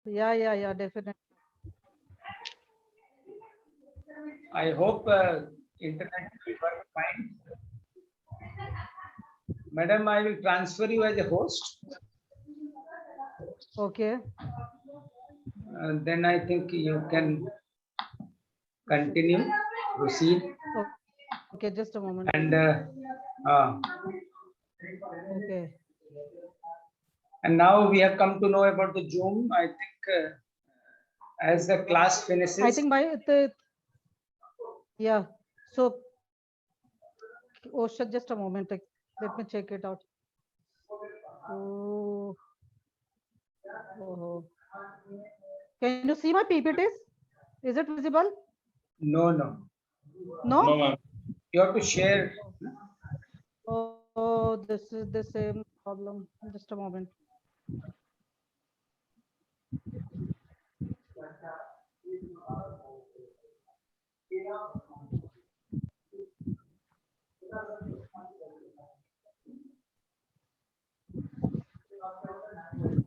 Yeah, definitely. I hope internet will work fine. Madam, I will transfer you as a host. Okay. Then I think you can continue, proceed. Okay, just a moment. And uh, Okay. and now we have come to know about the Zoom. I think as the class I finishes, think by the yeah. So oh shit, just a moment. Let me check it out. Oh, oh. Can you see my PPTs? Is it visible? no, no, No? you have to share. Oh, this is the same problem. Just a moment.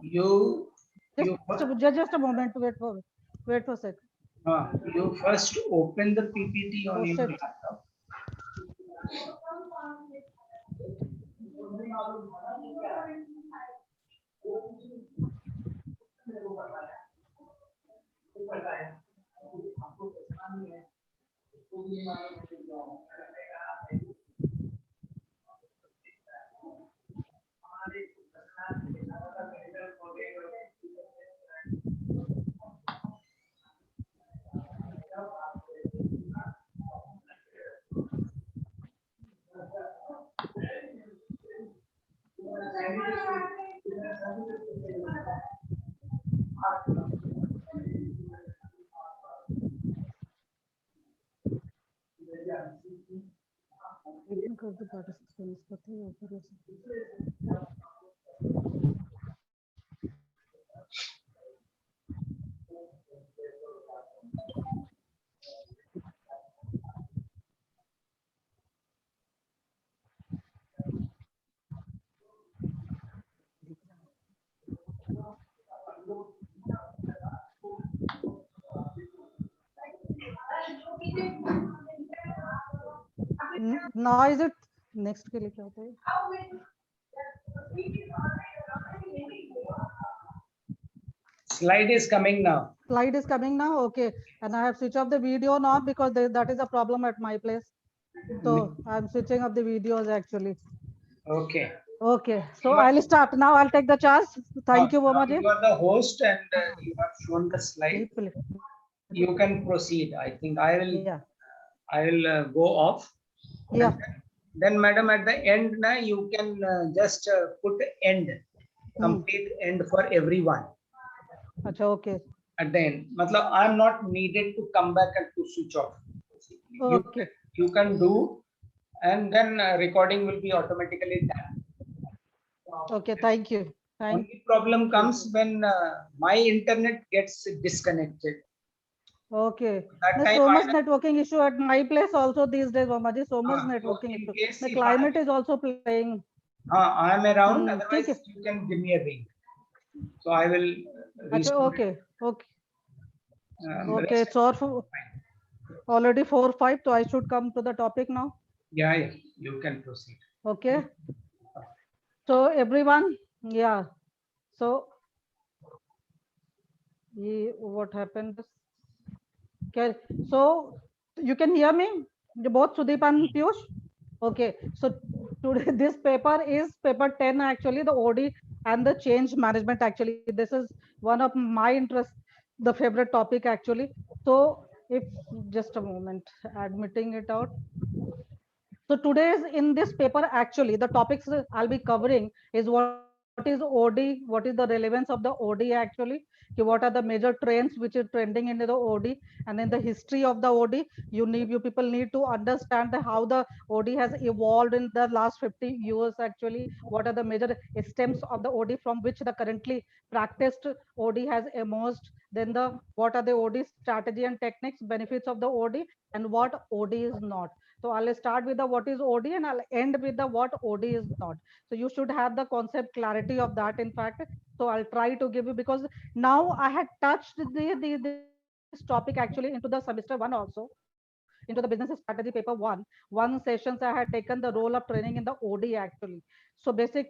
You you Just a moment. Wait for a sec. you first open the PPT on Oh your shit. laptop. एक कर दो participants पता है ऊपर से। Now is it next के लिए क्या होता है? Slide is coming now. Slide is coming now. Okay, and I have switched off the video now because that is a problem at my place. So I'm switching off the videos actually. Okay. Okay, so I'll start now. I'll take the charge. Thank you, Now Bomaji. you are the host and you have shown the slide. Deeply. You can proceed. I think I will Yeah. go off. Yeah. Then, madam, at the end, na, you can just put end, complete end for everyone. Acha, okay. At the end, matlab, I'm not needed to come back and to switch off. Okay. You can do, and then recording will be automatically done. Okay. Thank you. Only problem comes when my internet gets disconnected. Okay. That There's time so I much networking issue at my place also these days, Mamaji. So much so networking in issue. case The if climate is also playing. I am around, ठीक otherwise है. you can give me a ring. So I will अच्छा, restore it. okay. Okay. Okay. Rest It's already 4:05, so I should come to the topic now. yeah, you can proceed. Okay. So everyone, yeah. So what happened? Okay. So you can hear me, both Sudeep and Piyush. Okay. So today this paper is paper 10 actually, the OD and the change management actually. This is one of my interest, the favorite topic actually. So if just a moment, admitting it out. So today's in this paper, actually, the topics I'll be covering is what is OD, what is the relevance of the OD actually, what are the major trends which are trending into the OD, and then the history of the OD. You people need to understand how the OD has evolved in the last 50 years actually. What are the major stems of the OD from which the currently practiced OD has emerged. Then what are the OD strategy and techniques, benefits of the OD, and what OD is not. So I'll start with the what is OD and I'll end with the what OD is not. So you should have the concept clarity of that, in fact. So I'll try to give you, because now I had touched this topic actually into the semester one also, into the business strategy paper one sessions I had taken the role of training in the OD actually. So basic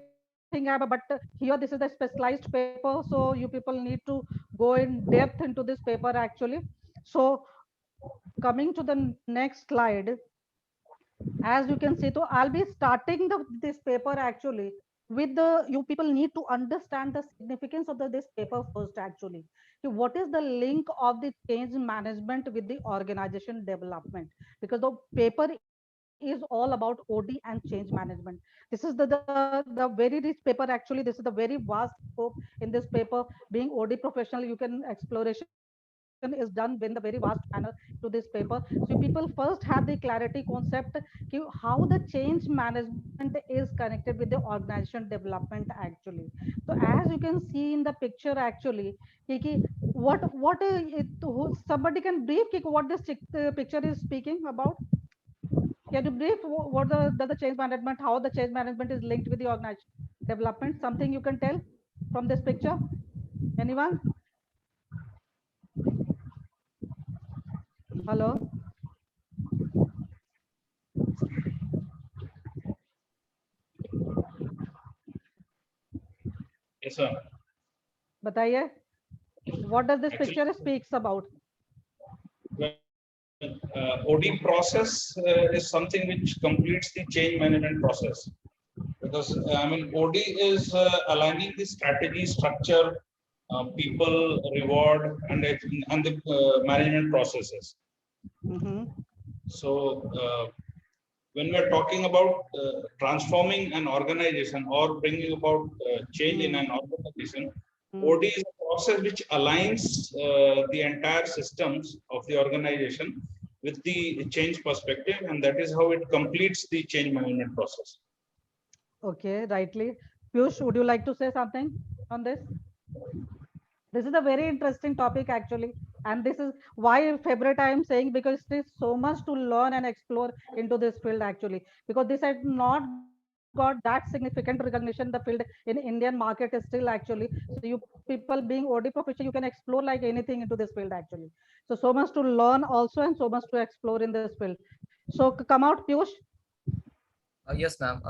thing I have, but here this is the specialized paper, so you people need to go in depth into this paper actually. So coming to the next slide, as you can see, so I'll be starting this paper actually with the, you people need to understand the significance of this paper first actually. What is the link of the change management with the organization development? Because the paper is all about OD and change management. This is the very rich paper actually. This is the very vast scope in this paper. Being OD professional, you can exploration is done in the very vast manner to this paper. So people first have the clarity concept how the change management is connected with the organization development actually. So as you can see in the picture actually, somebody can brief what this picture is speaking about. Can you brief what the change management, how the change management is linked with the organization development? Something you can tell from this picture? Anyone? Hello? Yes, sir. Bataiye, what does this Actually, picture speaks about? OD process is something which completes the change management process. Because I mean, OD is aligning the strategy, structure, people, reward, and the management processes. Mm-hmm. So when we are talking about transforming an organization or bringing about change in an organization, OD is a process which aligns the entire systems of the organization with the change perspective, and that is how it completes the change management process. Okay, rightly. Piyush, would you like to say something on this? This is a very interesting topic actually, and this is why favorite I am saying, because there is so much to learn and explore into this field actually, because this has not got that significant recognition. The field in Indian market is still actually, so you people being OD professional, you can explore like anything into this field actually. So much to learn also and so much to explore in this field. So come out, Piyush. Yes, ma'am.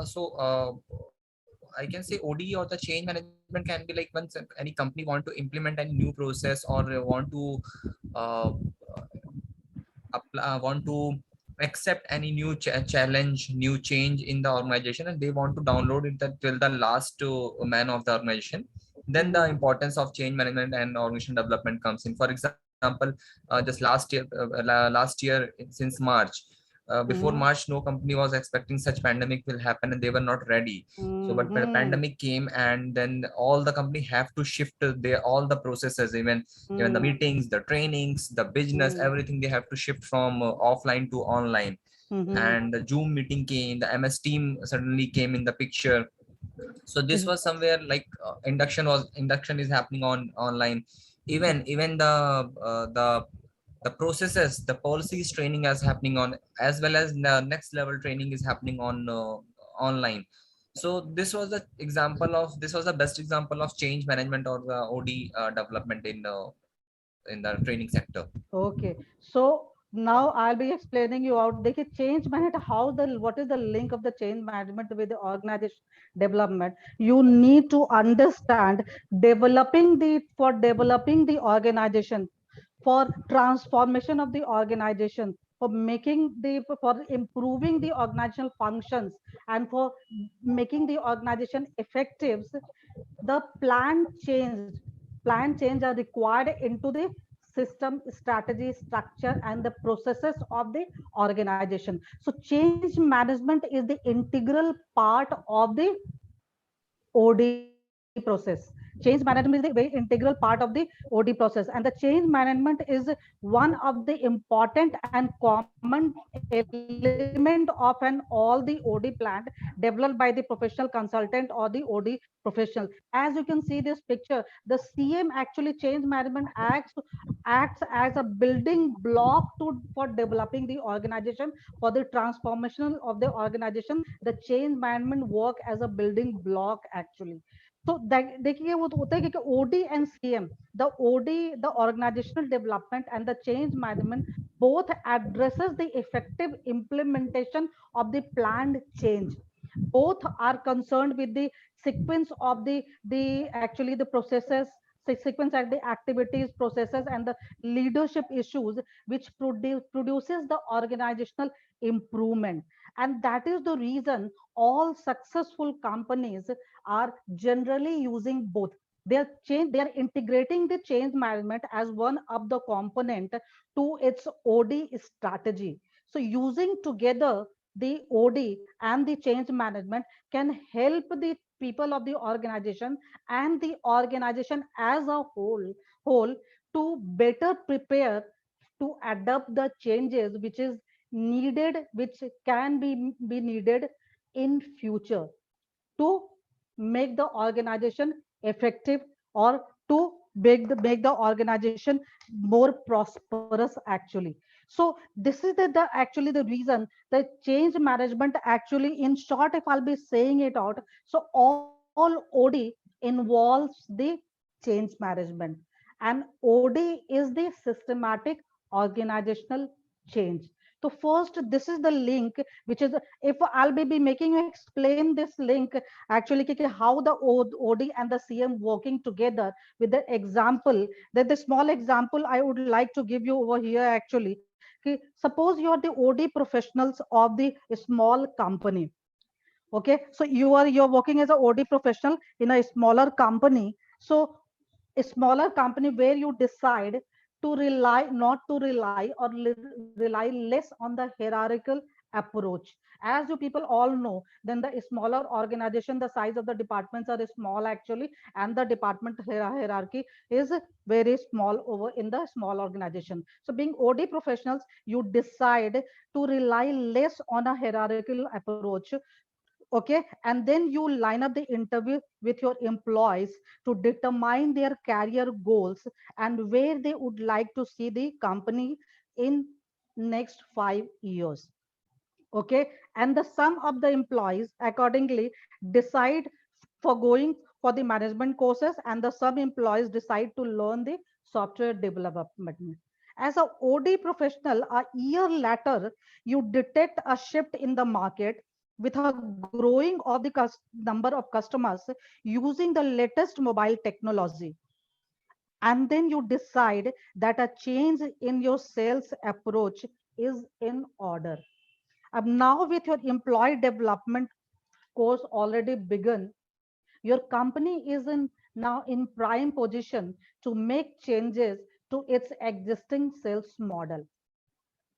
I can say OD or the change management can be like once any company want to implement any new process or uh, want to accept any new challenge, new change in the organization, and they want to download it till the last man of the organization. Then the importance of change management and organization development comes in. For example, just last year since March. Before March, no company was expecting such pandemic will happen, and they were not ready. So, but when the pandemic came, and then all the company have to shift their all the processes, even the meetings, the trainings, the business, everything they have to shift from offline to online. And the Zoom meeting came, the MS team suddenly came in the picture. So this was somewhere like induction is happening on online. Even the processes, the policies training is happening on, as well as the next level training is happening on online. So this was the best example of change management or the OD development in the training sector. Okay, so now I'll be explaining you out. They can change management. What is the link of the change management with the organization development? You need to understand developing the organization, for transformation of the organization, for improving the organizational functions, and for making the organization effective. The plan change are required into the system, strategy, structure, and the processes of the organization. So change management is the integral part of the OD process. So change management is the very integral part of the OD process, and the change management is one of the important and common element of an all the OD plan developed by the professional consultant or the OD professional. As you can see this picture, the CM actually change management acts as a building block for developing the organization, for the transformation of the organization. The change management work as a building block actually. So that देखिए वो तो होता है कि OD and CM, the OD, the organizational development and the change management both addresses the effective implementation of the planned change. Both are concerned with the sequence of the actually the processes, sequence at the activities, processes and the leadership issues which produces the organizational improvement. And that is the reason all successful companies are generally using both. They are integrating the change management as one of the component to its OD strategy. So using together the OD and the change management can help the people of the organization and the organization as a whole to better prepare to adapt the changes which is needed, which can be needed in future to make the organization effective, or to make the organization more prosperous actually. So this is the actually the reason the change management actually, in short, if I'll be saying it out, so all OD involves the change management, and OD is the systematic organizational change. So first, this is the link, which is, if I'll be making you explain this link actually how the OD and the CM working together with the example, that the small example I would like to give you over here actually. Suppose you are the OD professionals of the small company. Okay, so you're working as a OD professional in a smaller company. So a smaller company where you decide to rely, not to rely, or rely less on the hierarchical approach. As you people all know, then the smaller organization, the size of the departments are small actually, and the department hierarchy is very small over in the small organization. So being OD professionals, you decide to rely less on a hierarchical approach. Okay, and then you line up the interview with your employees to determine their career goals and where they would like to see the company in next 5 years. Okay, and the sum of the employees accordingly decide for going for the management courses, and the some employees decide to learn the software development. As a OD professional, a year later you detect a shift in the market with a growing of the number of customers using the latest mobile technology, and then you decide that a change in your sales approach is in order. Now with your employee development course already begun, your company is now in prime position to make changes to its existing sales model.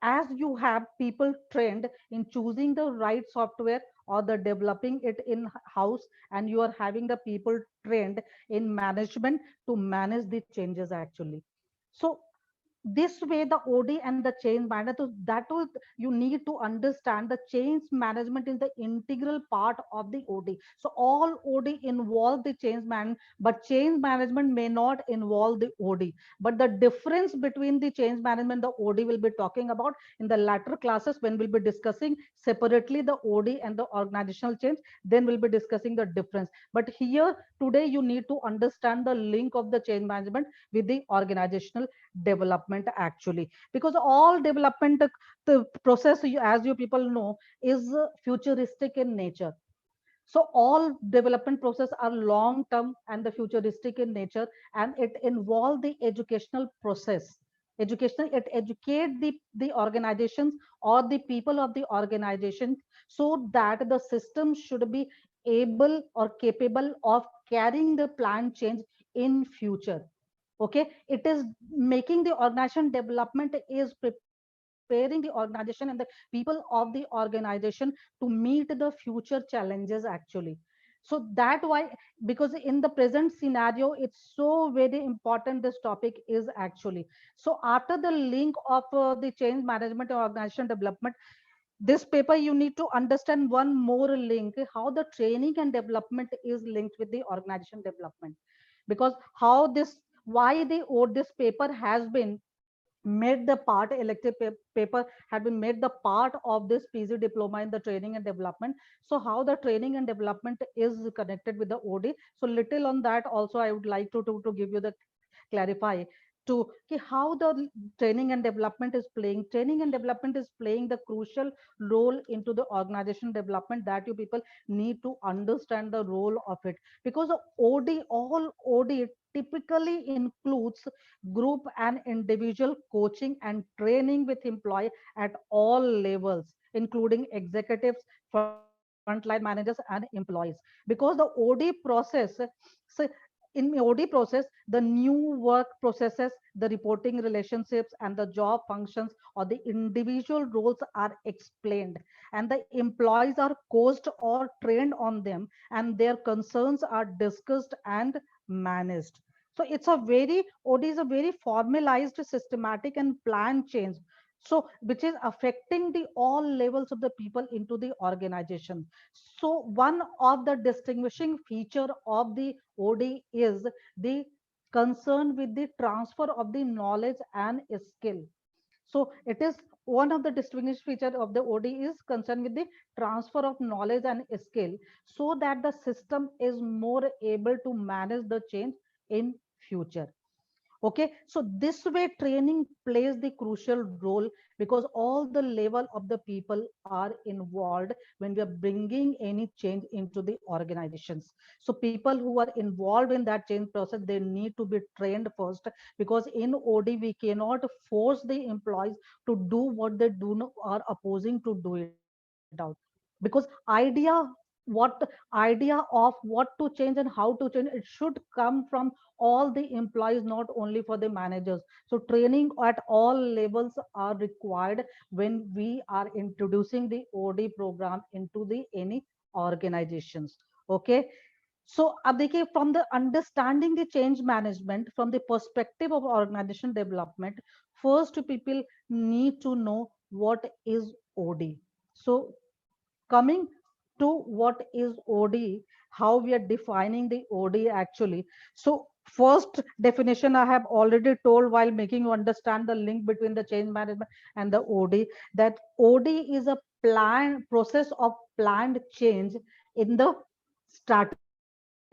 As you have people trained in choosing the right software or the developing it in house, and you are having the people trained in management to manage the changes actually. So this way the OD and the change management, so that was, you need to understand the change management is the integral part of the OD. So all OD involve the change management, but change management may not involve the OD. But the difference between the change management, the OD, will be talking about in the latter classes when we'll be discussing separately the OD and the organizational change. Then we'll be discussing the difference. But here today you need to understand the link of the change management with the organizational development actually, because all development the process, as you people know, is futuristic in nature. So all development process are long term and the futuristic in nature, and it involve the educational process. Educational, it educate the organizations or the people of the organization, so that the system should be able or capable of carrying the planned change in future. Okay, it is making the organization development is preparing the organization and the people of the organization to meet the future challenges actually. So that why, because in the present scenario, it's so very important, this topic is actually. So after the link of the change management and organization development, this paper you need to understand one more link, how the training and development is linked with the organization development. Because how this, why the, or this paper has been made the part, paper had been made the part of this PG diploma in the training and development. So how the training and development is connected with the OD. So little on that also I would like to give you the clarify to how the training and development is playing. Training and development is playing the crucial role into the organization development, that you people need to understand the role of it. Because the OD, all OD typically includes group and individual coaching and training with employee at all levels, including executives, frontline managers, and employees. Because the OD process, so in OD process, the new work processes, the reporting relationships, and the job functions or the individual roles are explained, and the employees are coached or trained on them, and their concerns are discussed and managed. So it's a very, OD is a very formalized, systematic, and planned change. So which is affecting the all levels of the people into the organization. So one of the distinguishing feature of the OD is the concern with the transfer of the knowledge and skill. So it is one of the distinguished feature of the OD is concerned with the transfer of knowledge and skill, so that the system is more able to manage the change in future. Okay, so this way training plays the crucial role, because all the level of the people are involved when we are bringing any change into the organizations. So people who are involved in that change process, they need to be trained first, because in OD we cannot force the employees to do what they do not, are opposing to do it out. Because what idea of what to change and how to change, it should come from all the employees, not only for the managers. So training at all levels are required when we are introducing the OD program into the any organizations. Okay, so Abdike, from the understanding the change management from the perspective of organization development, first people need to know what is OD. So coming to what is OD, how we are defining the OD actually. So first definition I have already told while making you understand the link between the change management and the OD, that OD is a plan process of planned change in the strategy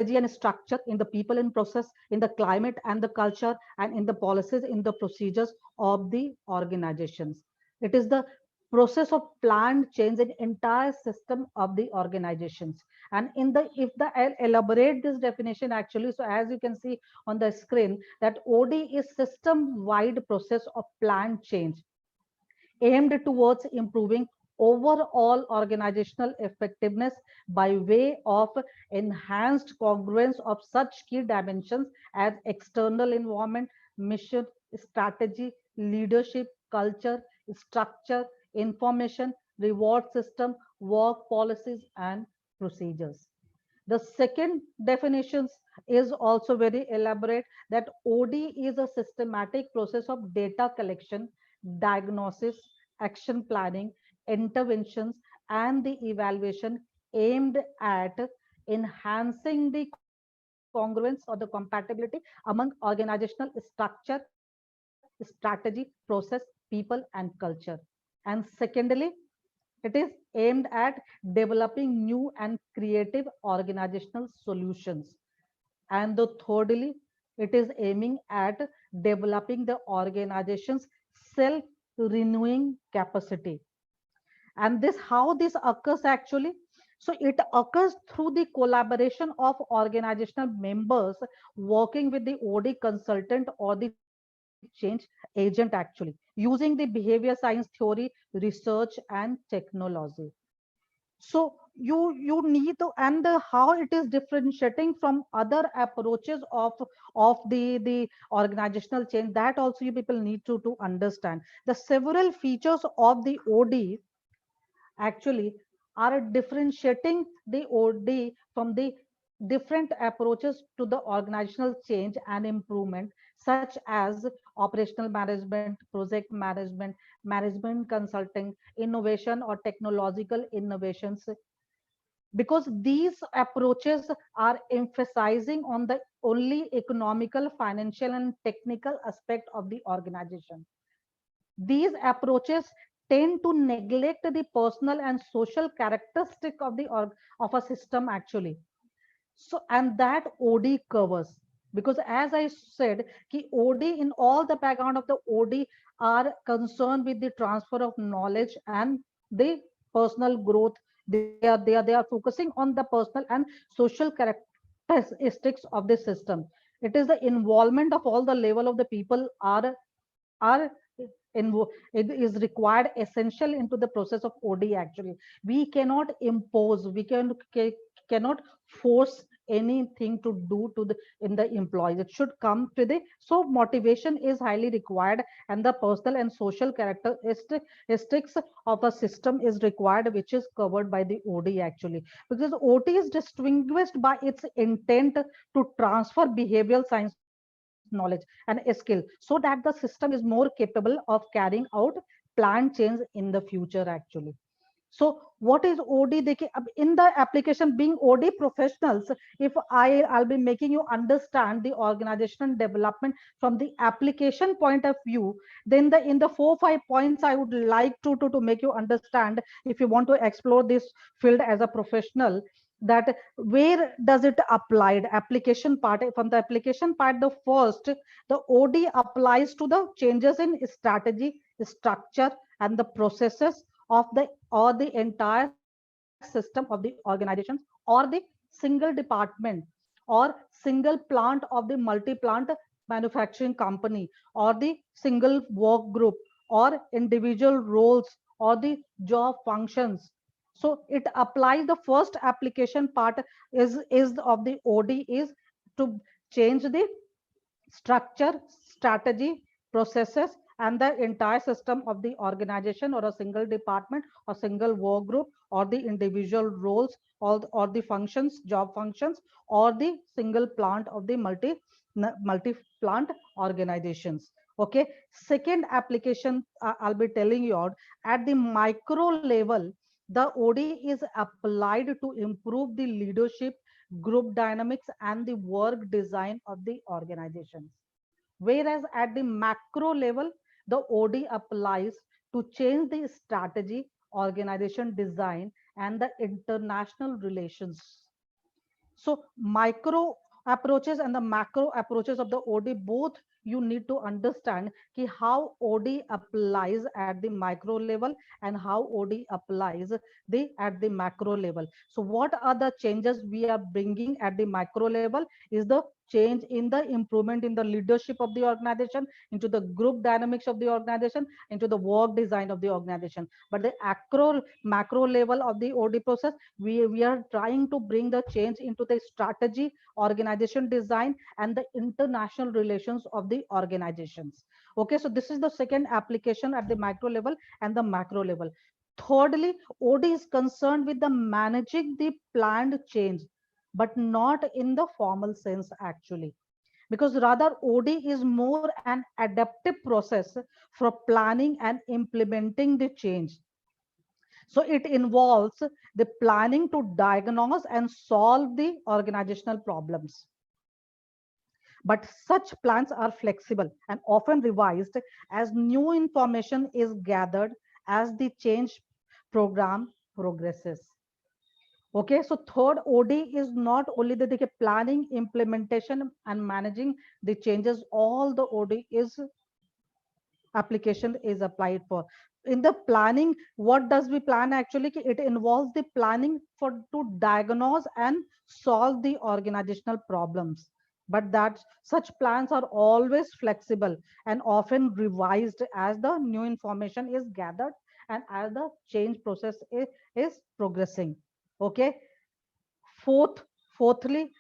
and structure, in the people and process, in the climate and the culture, and in the policies, in the procedures of the organizations. It is the process of planned change in entire system of the organizations. And in the, if the, I'll elaborate this definition actually, so as you can see on the screen, that OD is system wide process of planned change aimed towards improving overall organizational effectiveness by way of enhanced congruence of such key dimensions as external environment, mission, strategy, leadership, culture, structure, information, reward system, work policies, and procedures. The second definition is also very elaborate, that OD is a systematic process of data collection, diagnosis, action planning, interventions, and the evaluation aimed at enhancing the congruence or the compatibility among organizational structure, strategy, process, people, and culture. And secondly, it is aimed at developing new and creative organizational solutions. And the thirdly, it is aiming at developing the organization's self-renewing capacity. And this, how this occurs actually? So it occurs through the collaboration of organizational members working with the OD consultant or the change agent actually, using the behavior science theory, research, and technology. So you need to, and how it is differentiating from other approaches of the organizational change, that also you people need to understand the several features of the OD actually. are differentiating the OD from the different approaches to the organizational change and improvement, such as operational management, project management, management consulting, innovation or technological innovations, because these approaches are emphasizing on the only economical, financial, and technical aspect of the organization. These approaches tend to neglect the personal and social characteristic of the of a system actually. So, and that OD covers, because as I said, ki OD, in all the background of the OD, are concerned with the transfer of knowledge and the personal growth. They are focusing on the personal and social characteristics of the system. It is the involvement of all the level of the people are it is required, essential into the process of OD actually. We cannot impose, cannot force anything to do to the in the employees. It should come to the, so motivation is highly required, and the personal and social characteristics of a system is required, which is covered by the OD actually, because OT is distinguished by its intent to transfer behavioral science knowledge and skill, so that the system is more capable of carrying out planned change in the future actually. So what is OD? In the application, being OD professionals, if I'll be making you understand the organizational development from the application point of view, then the in the 4 5 points I would like to make you understand, if you want to explore this field as a professional, that where does it applied application part. From the application part, the first, the OD applies to the changes in strategy, structure, and the processes of the or the entire system of the organizations, or the single department, or single plant of the multi-plant manufacturing company, or the single work group, or individual roles, or the job functions. So it applies, the first application part is of the OD is to change the structure, strategy, processes, and the entire system of the organization, or a single department, or single work group, or the individual roles, or the functions, job functions, or the single plant of the multi plant organizations. Okay. Second application, I'll be telling you out at the micro level, the OD is applied to improve the leadership, group dynamics, and the work design of the organizations. Whereas at the macro level, the OD applies to change the strategy, organization design, and the international relations. So micro approaches and the macro approaches of the OD, both you need to understand ki how OD applies at the micro level and how OD applies the at the macro level. So what are the changes we are bringing at the micro level is the change in the improvement in the leadership of the organization, into the group dynamics of the organization, into the work design of the organization. But the macro level of the OD process, we are trying to bring the change into the strategy, organization design, and the international relations of the organizations. Okay, so this is the second application at the micro level and the macro level. Thirdly, OD is concerned with the managing the planned change, but not in the formal sense actually, because rather OD is more an adaptive process for planning and implementing the change. So it involves the planning to diagnose and solve the organizational problems. But such plans are flexible and often revised as new information is gathered as the change program progresses. Okay, so third OD is not only the planning, implementation, and managing the changes. All the OD is application is applied for. In the planning, what does we plan actually? It involves the planning for to diagnose and solve the organizational problems, but that such plans are always flexible and often revised as the new information is gathered and as the change process is progressing. Okay. Fourthly,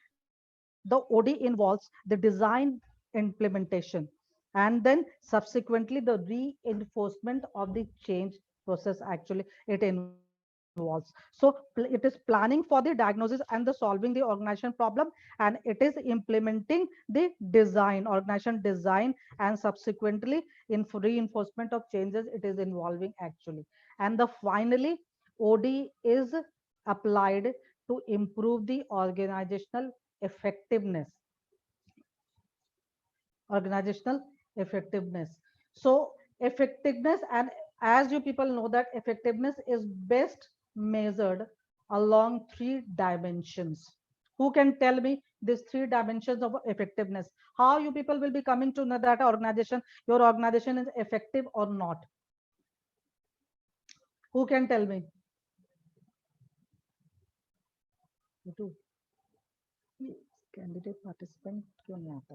the OD involves the design implementation, and then subsequently the reinforcement of the change process actually it involves. involves. So it is planning for the diagnosis and the solving the organization problem, and it is implementing the design, organization design, and subsequently in reinforcement of changes it is involving actually. And the finally OD is applied to improve the organizational effectiveness. So effectiveness, and as you people know that effectiveness is best measured along three dimensions. Who can tell me these three dimensions of effectiveness? How you people will be coming to know that your organization is effective or not? Who can tell me? Candidate participant क्यों नहीं आता?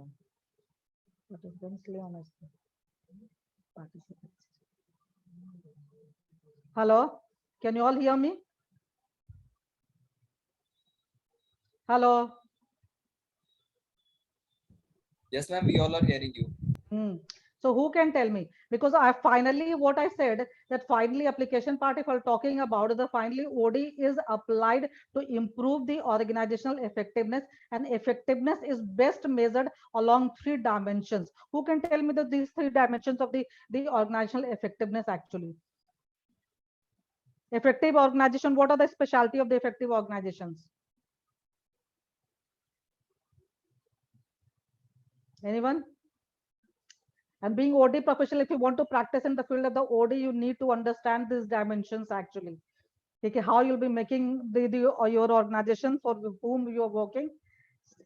Participants ले आना इसको. Participants. Hello, can you all hear me? Hello. Yes, ma'am, we all are hearing you. So who can tell me? Because I finally, what I said, that finally application part, if I'm talking about the finally OD is applied to improve the organizational effectiveness, and effectiveness is best measured along three dimensions. Who can tell me that these three dimensions of the organizational effectiveness actually? Effective organization, what are the specialty of the effective organizations? Anyone? And being OD professional, if you want to practice in the field of the OD, you need to understand these dimensions actually. Okay, how you'll be making your organization for whom you are working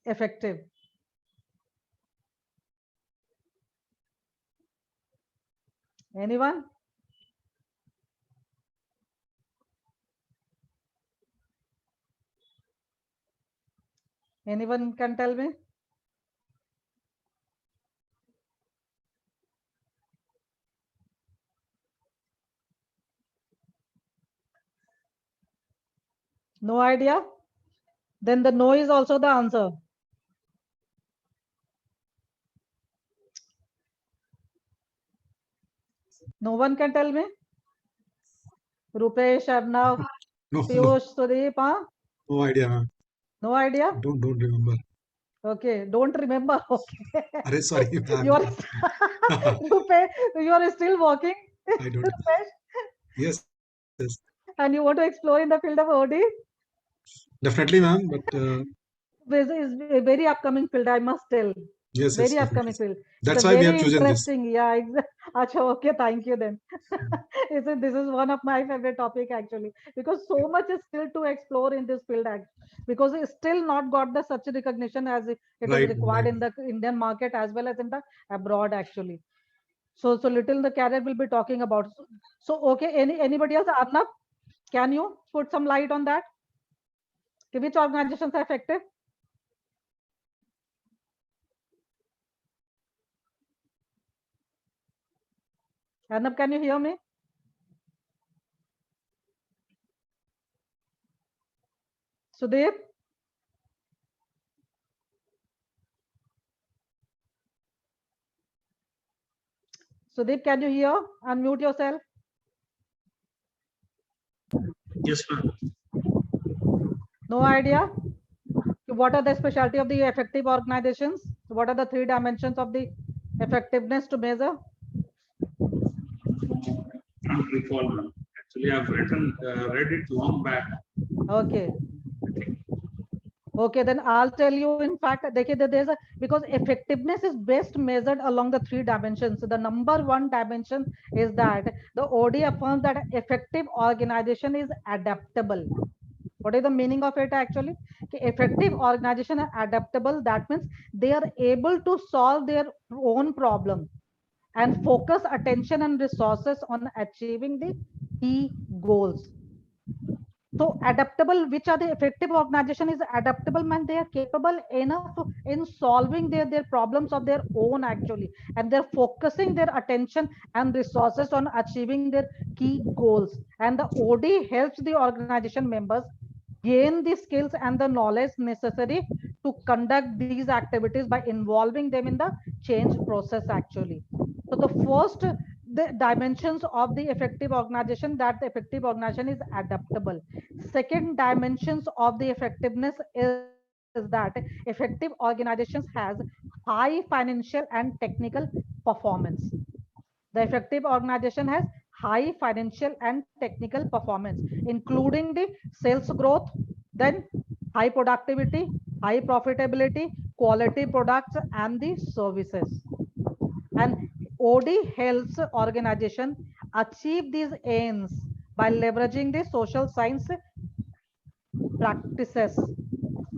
effective. Anyone? Anyone can tell me? No idea? Then the no is also the answer. No one can tell me? Rupesh, Arnav, Piyush, Sudeep, huh? No idea, ma'am. No idea? Don't remember. Okay, don't remember. Okay. Arey, sorry, ma'am. You are Rupesh, you are still working. I don't. Rupesh, Yes. and you want to explore in the field of OD? Definitely, ma'am. But This is a very upcoming field, I must tell. yes, Very yes, upcoming definitely. field. That's It's why we very have chosen this. interesting. Yeah, exactly. Okay, thank you then. This is one of my favorite topic actually, because so much is still to explore in this field because it's still not got the such recognition as it is Right, required right. in the Indian market as well as in the abroad actually. So little the career will be talking about. So okay, anybody else? Arnab, can you put some light on that? Which organizations are effective? Arnab, can you hear me? Sudeep? Sudeep, can you hear? Unmute yourself. Yes, ma'am. No idea? What are the specialty of the effective organizations? What are the three dimensions of the effectiveness to measure? Can't recall, ma'am. Actually, I've read it long back. Okay. Okay, then I'll tell you. In fact, there's because effectiveness is best measured along the three dimensions. So the number one dimension is that the OD affirms that effective organization is adaptable. What is the meaning of it actually? Effective organization are adaptable. That means they are able to solve their own problem and focus attention and resources on achieving the key goals. So adaptable, which are the effective organization is adaptable, man, they are capable enough in solving their problems of their own actually, and they're focusing their attention and resources on achieving their key goals. And the OD helps the organization members gain the skills and the knowledge necessary to conduct these activities by involving them in the change process actually. So the first the dimensions of the effective organization, that the effective organization is adaptable. Second dimensions of the effectiveness is that effective organizations has high financial and technical performance. The effective organization has high financial and technical performance, including the sales growth, then high productivity, high profitability, quality products, and the services. And OD helps organization achieve these aims by leveraging the social science practices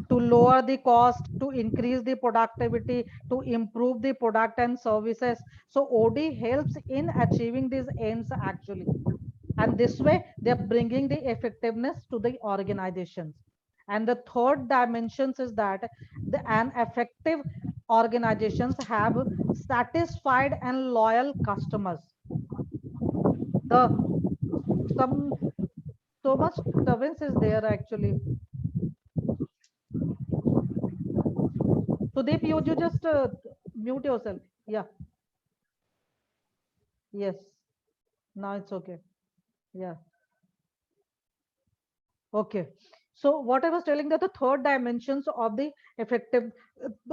to lower the cost, to increase the productivity, to improve the product and services. So OD helps in achieving these aims actually. And this way, they're bringing the effectiveness to the organizations. And the third dimensions is that an effective organizations have satisfied and loyal customers. The some so much disturbance is there actually. Sudeep, you just mute yourself. Yeah. Yes. Now it's okay. Yeah. Okay. So what I was telling, that the third dimensions of the effective,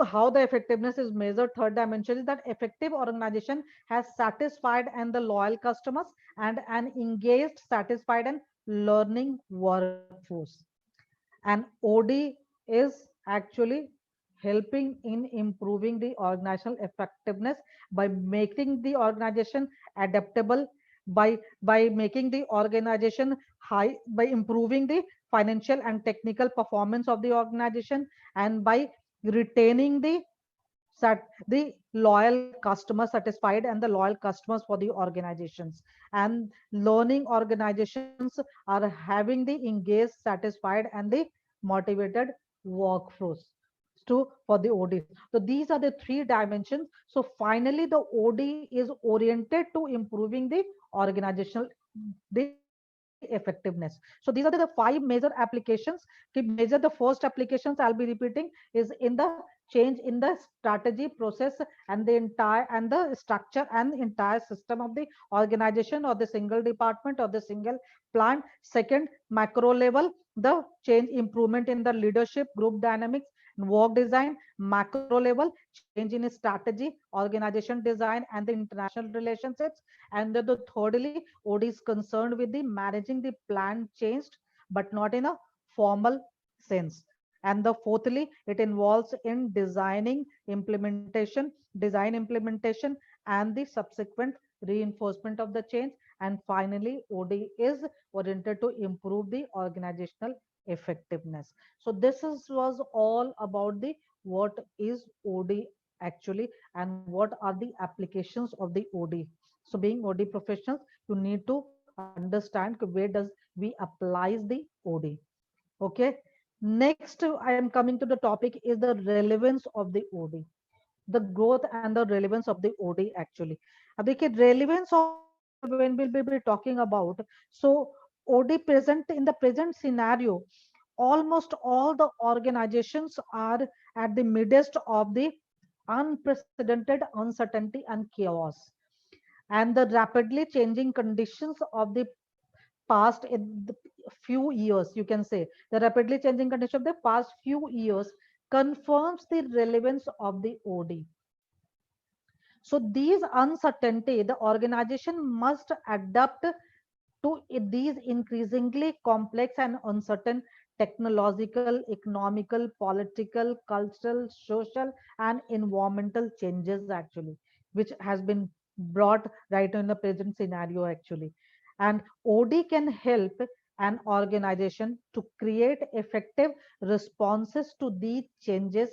how the effectiveness is measured, third dimension is that effective organization has satisfied and the loyal customers and an engaged, satisfied and learning workforce. And OD is actually helping in improving the organizational effectiveness by making the organization adaptable, by making the organization high, by improving the financial and technical performance of the organization, and by retaining the loyal customers, satisfied and the loyal customers for the organizations. And learning organizations are having the engaged, satisfied and the motivated workforce to for the OD. So these are the three dimensions. So finally the OD is oriented to improving the organizational, the effectiveness. So these are the five major applications. Major, the first applications I'll be repeating is in the change in the strategy, process and the entire and the structure and entire system of the organization or the single department or the single plant. Second, macro level, the change improvement in the leadership, group dynamics, work design. Macro level, change in strategy, organization design and the international relationships. And the thirdly, OD is concerned with the managing the plan changed but not in a formal sense. And the fourthly, it involves in design implementation and the subsequent reinforcement of the change. And finally, OD is oriented to improve the organizational effectiveness. So this was all about the what is OD actually, and what are the applications of the OD. So being OD professionals, you need to understand where does we applies the OD. Okay. Next, I am coming to the topic is the relevance of the OD, the growth and the relevance of the OD actually. Abhishek, relevance of the OD when we'll be talking about. So OD present in the present scenario, almost all the organizations are at the midst of the unprecedented uncertainty and chaos, and the rapidly changing conditions of the past in the few years, you can say the rapidly changing condition of the past few years confirms the relevance of the OD. So these uncertainty, the organization must adapt to these increasingly complex and uncertain technological, economical, political, cultural, social, and environmental changes actually, which has been brought right in the present scenario actually. And OD can help an organization to create effective responses to these changes.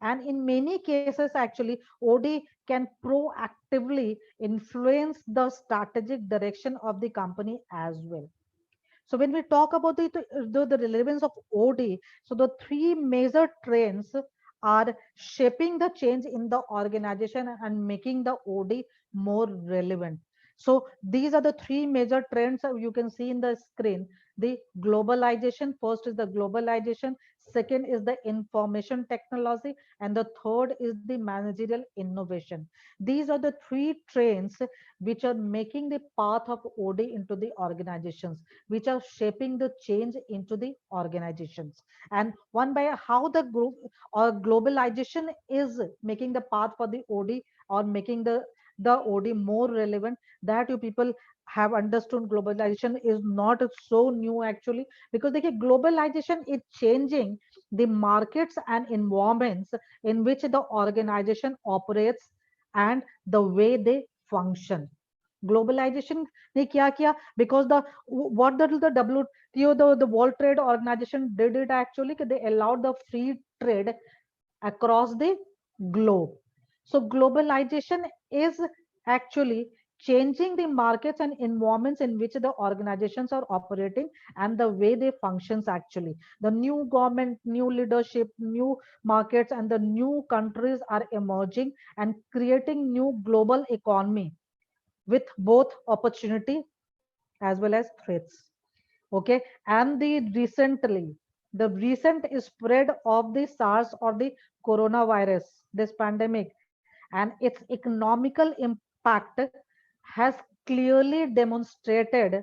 And in many cases, actually, OD can proactively influence the strategic direction of the company as well. So when we talk about the relevance of OD, so the three major trends are shaping the change in the organization and making the OD more relevant. So these are the three major trends that you can see in the screen. The globalization, first is the globalization, second is the information technology, and the third is the managerial innovation. These are the three trends which are making the path of OD into the organizations, which are shaping the change into the organizations. And one by how the group or globalization is making the path for the OD, or making the OD more relevant, that you people have understood globalization is not so new actually, because the globalization is changing the markets and environments in which the organization operates and the way they function. Globalization ने क्या किया, because the what the WTO, the World Trade Organization did it actually, they allowed the free trade across the globe. So globalization is actually changing the markets and environments in which the organizations are operating and the way they functions actually. The new government, new leadership, new markets, and the new countries are emerging and creating new global economy with both opportunity as well as threats. Okay, and the recent spread of the SARS or the coronavirus, this pandemic, and its economical impact has clearly demonstrated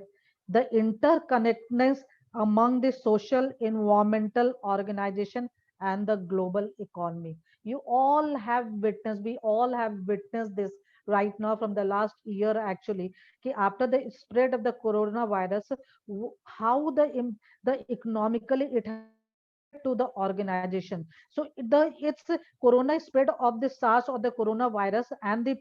the interconnectedness among the social environmental organization and the global economy. You all have witnessed, we all have witnessed this right now from the last year actually, after the spread of the coronavirus, how the economically it has affected to the organization. So it's corona spread of the SARS or the coronavirus and the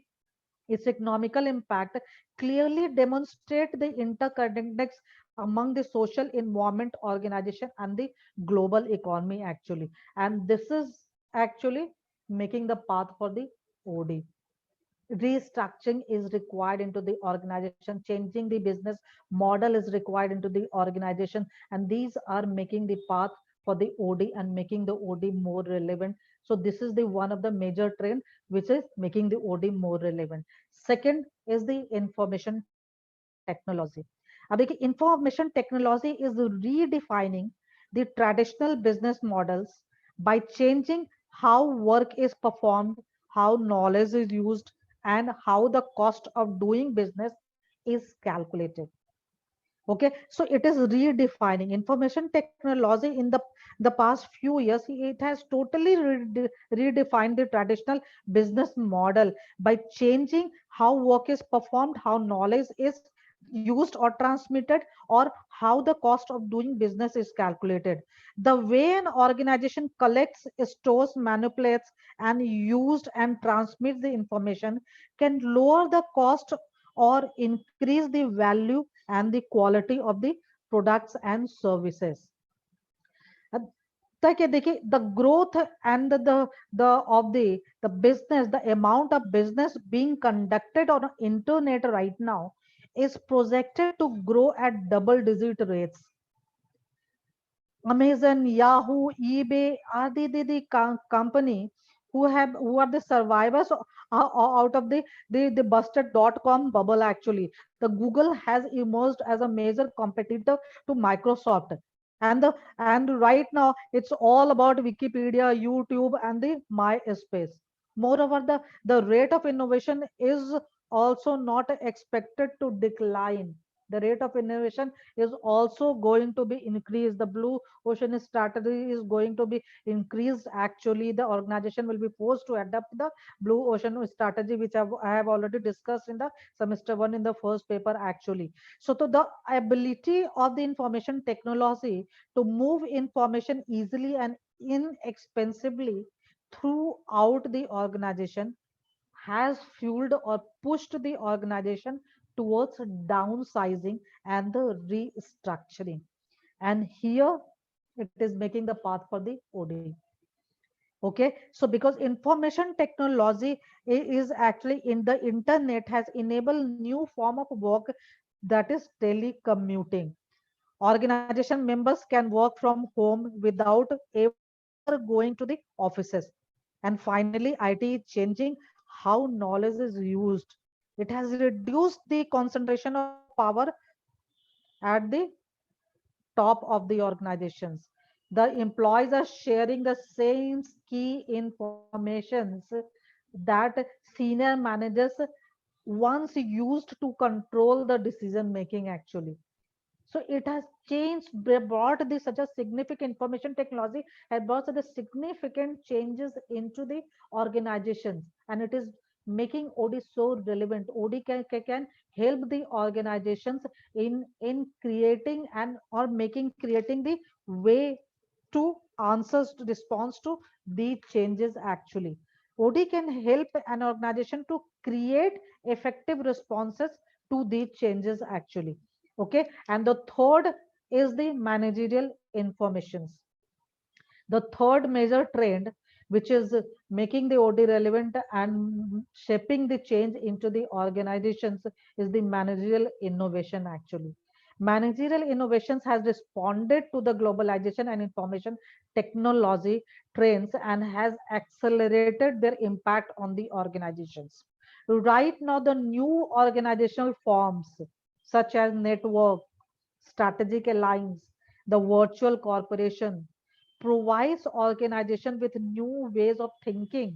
its economical impact clearly demonstrate the interconnectedness among the social environment organization and the global economy actually. And this is actually making the path for the OD. Restructuring is required into the organization, changing the business model is required into the organization, and these are making the path for the OD and making the OD more relevant. So this is the one of the major trend which is making the OD more relevant. Second is the information technology. अब देखिए information technology is redefining the traditional business models by changing how work is performed, how knowledge is used, and how the cost of doing business is calculated. Okay, so it is redefining information technology in the past few years. It has totally redefined the traditional business model by changing how work is performed, how knowledge is used or transmitted, or how the cost of doing business is calculated. The way an organization collects, stores, manipulates, and used and transmits the information can lower the cost or increase the value and the quality of the products and services. ताकि देखिए the growth and the of the business, the amount of business being conducted on internet right now is projected to grow at double digit rates. Amazon, Yahoo, eBay are the company who are the survivors out of the busted .com bubble actually. The Google has emerged as a major competitor to Microsoft. And right now it's all about Wikipedia, YouTube, and the MySpace. Moreover, the rate of innovation is also not expected to decline. The rate of innovation is also going to be increased. The blue ocean strategy is going to be increased actually. The organization will be forced to adapt the blue ocean strategy, which I have already discussed in the semester one in the first paper actually. So to the ability of the information technology to move information easily and inexpensively throughout the organization has fueled or pushed the organization towards downsizing and the restructuring. And here it is making the path for the OD. Okay, so because information technology is actually in the internet has enabled new form of work, that is telecommuting. Organization members can work from home without ever going to the offices. And finally, IT is changing how knowledge is used. It has reduced the concentration of power at the top of the organizations. The employees are sharing the same key informations that senior managers once used to control the decision making actually. So it has changed, brought this such a significant information technology has brought such a significant changes into the organizations, and it is making OD so relevant. OD can help the organizations in creating and or making creating the way to answers to response to the changes actually. OD can help an organization to create effective responses to these changes actually. Okay, and the third is the managerial informations. The third major trend, which is making the OD relevant and shaping the change into the organizations, is the managerial innovation actually. Managerial innovations has responded to the globalization and information technology trends and has accelerated their impact on the organizations. Right now, the new organizational forms such as network, strategic alliance, the virtual corporation provides organization with new ways of thinking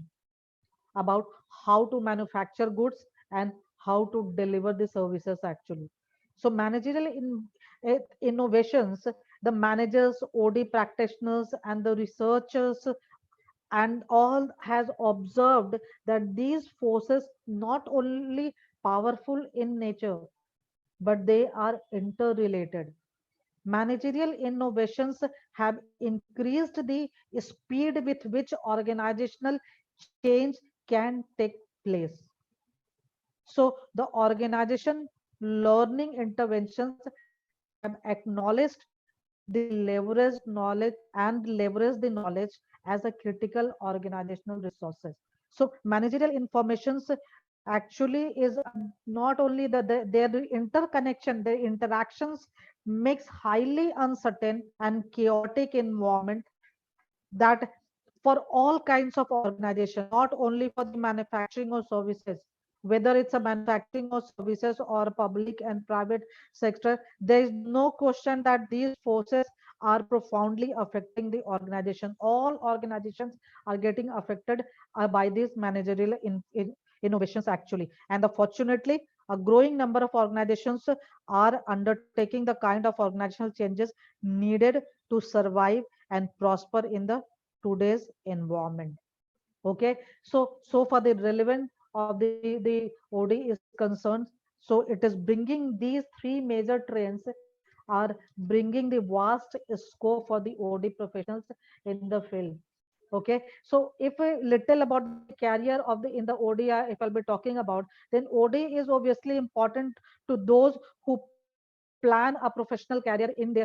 about how to manufacture goods and how to deliver the services actually. So managerial innovations, the managers, OD practitioners and the researchers and all has observed that these forces not only powerful in nature but they are interrelated. Managerial innovations have increased the speed with which organizational change can take place. So the organization learning interventions have acknowledged the leveraged knowledge and leverage the knowledge as a critical organizational resources. So managerial informations actually is not only their interconnection, their interactions makes highly uncertain and chaotic environment that for all kinds of organization, not only for the manufacturing or services, whether it's a manufacturing or services or public and private sector, there is no question that these forces are profoundly affecting the organization. All organizations are getting affected by these managerial innovations actually. And fortunately, a growing number of organizations are undertaking the kind of organizational changes needed to survive and prosper in the today's environment. Okay, so for the relevant of the OD is concerned, so it is bringing these three major trends are bringing the vast scope for the OD professionals in the field. Okay, so if a little about the career of the in the OD, if I'll be talking about, then OD is obviously important to those who plan a professional career in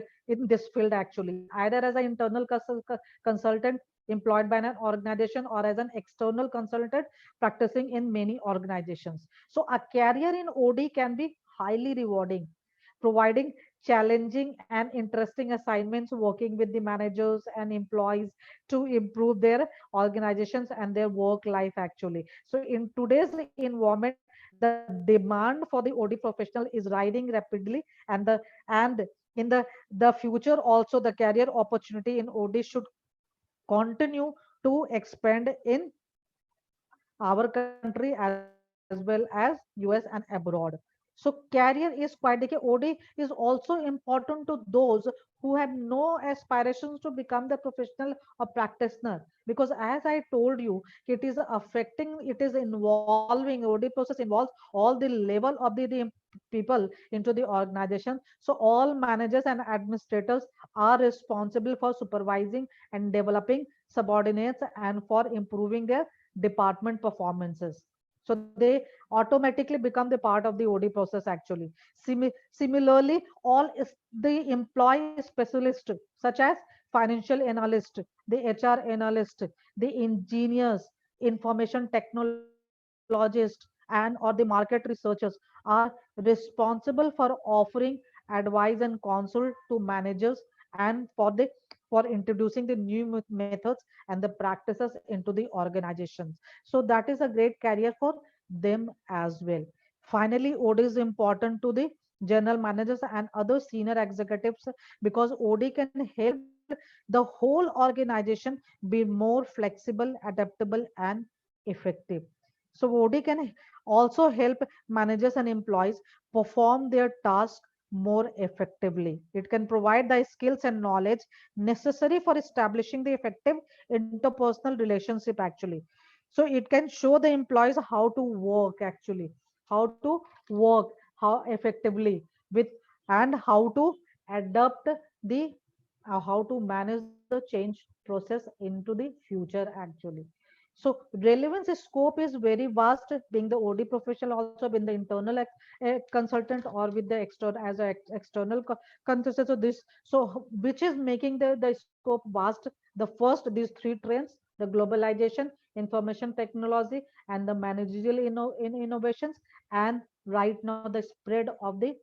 this field actually, either as an internal consultant employed by an organization or as an external consultant practicing in many organizations. So a career in OD can be highly rewarding, providing challenging and interesting assignments, working with the managers and employees to improve their organizations and their work life actually. So in today's environment, the demand for the OD professional is rising rapidly, and in the future also the career opportunity in OD should continue to expand in our country as well as US and abroad. So career is quite okay. OD is also important to those who have no aspirations to become the professional or practitioner, because as I told you, it is affecting, it is involving, OD process involves all the level of the people into the organization. So all managers and administrators are responsible for supervising and developing subordinates and for improving their department performances. So they automatically become the part of the OD process actually. Similarly, all is the employee specialist such as financial analyst, the HR analyst, the engineers, information technologists, and or the market researchers are responsible for offering advice and consult to managers and for introducing the new methods and the practices into the organizations. So that is a great career for them as well. Finally, OD is important to the general managers and other senior executives because OD can help them the whole organization be more flexible, adaptable, and effective. So OD can also help managers and employees perform their task more effectively. It can provide the skills and knowledge necessary for establishing the effective interpersonal relationship actually. So it can show the employees how to work actually, how to work, how effectively with, and how to adapt the how to manage the change process into the future actually. So relevance scope is very vast, being the OD professional, also being the internal consultant, or with the external as a external consultant. So this, so which is making the scope vast. The first, these three trends: the globalization, information technology, and the managerial innovations, and right now the spread of the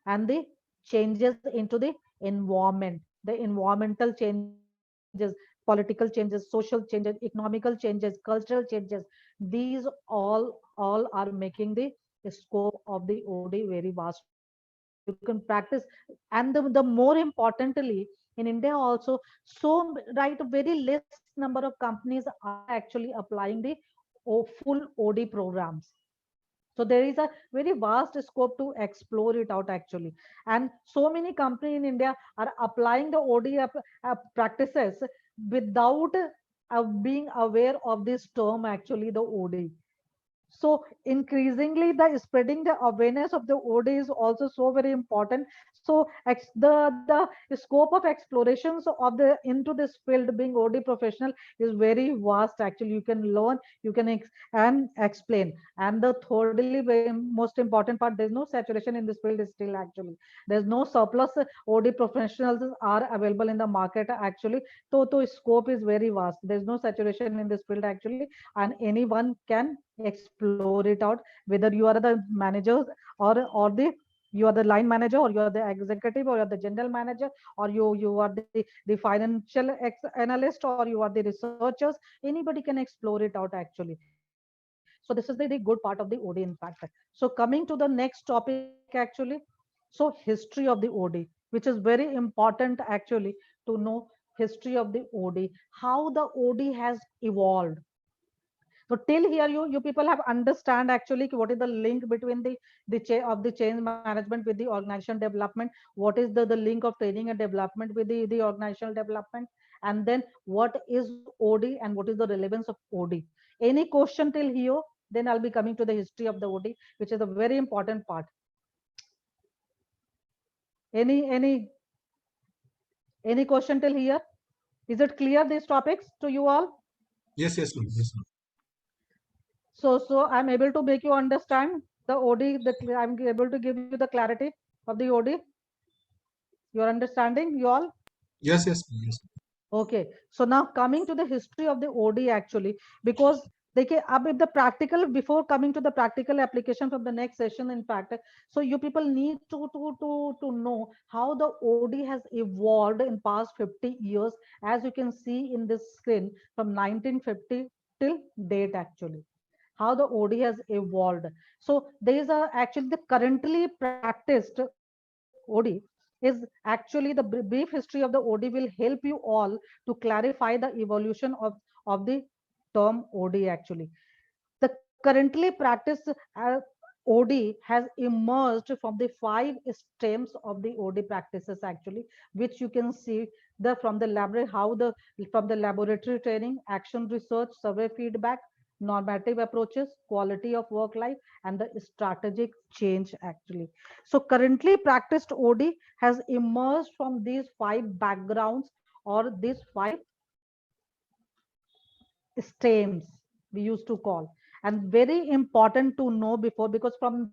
and the changes into the environment, the environmental changes, political changes, social changes, economical changes, cultural changes. These all are making the scope of the OD very vast. You can practice. And the more importantly, in India also, so right, very less number of companies are actually applying the full OD programs. So there is a very vast scope to explore it out actually. And so many companies in India are applying the OD practices without being aware of this term actually, the OD. So increasingly the spreading the awareness of the OD is also so very important. So the scope of explorations of the into this field being OD professional is very vast actually. You can learn, you can and explain. And the thirdly very most important part, there's no saturation in this field is still actually. There's no surplus OD professionals are available in the market actually. So scope is very vast. There's no saturation in this field actually, and anyone can explore it out, whether you are the managers or the you are the line manager, or you are the executive, or you are the general manager, or you are the financial analyst, or you are the researchers. Anybody can explore it out actually. So this is the good part of the OD in fact. So coming to the next topic actually, so history of the OD, which is very important actually, to know history of the OD, how the OD has evolved. So till here, you people have understand actually what is the link between the change management with the organization development. What is the link of training and development with the organizational development, and then what is OD and what is the relevance of OD. Any question till here? Then I'll be coming to the history of the OD, which is a very important part. Any question till here? Is it clear these topics to you all? Yes, yes, ma'am. Yes, ma'am. So I'm able to make you understand the OD. I'm able to give you the clarity of the OD. You're understanding, you all? Yes, yes, ma'am. Yes. Okay. So now coming to the history of the OD actually, because if the practical, before coming to the practical application from the next session, in fact, so you people need to know how the OD has evolved in past 50 years, as you can see in this screen, from 1950 till date actually, how the OD has evolved. So there is a actually the currently practiced OD is actually the brief history of the OD will help you all to clarify the evolution of the term OD actually. The currently practiced OD has emerged from the 5 stems of the OD practices actually, which you can see the from the library, how the from the laboratory training, action research, survey feedback, normative approaches, quality of work life, and the strategic change actually. So currently practiced OD has emerged from these 5 backgrounds, or these 5 stems we used to call. And very important to know before, because from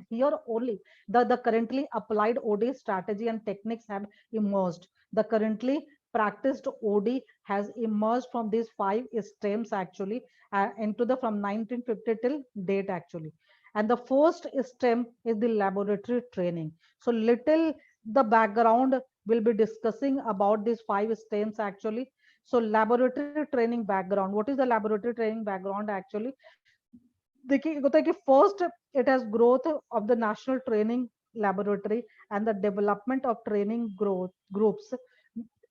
here only the currently applied OD strategy and techniques have emerged. The currently practiced OD has emerged from these 5 stems actually, into the from 1950 till date actually. And the first stem is the laboratory training. So little the background will be discussing about these 5 stems actually. So laboratory training background, what is the laboratory training background actually? देखिए होता है कि first it has growth of the national training laboratory and the development of training growth groups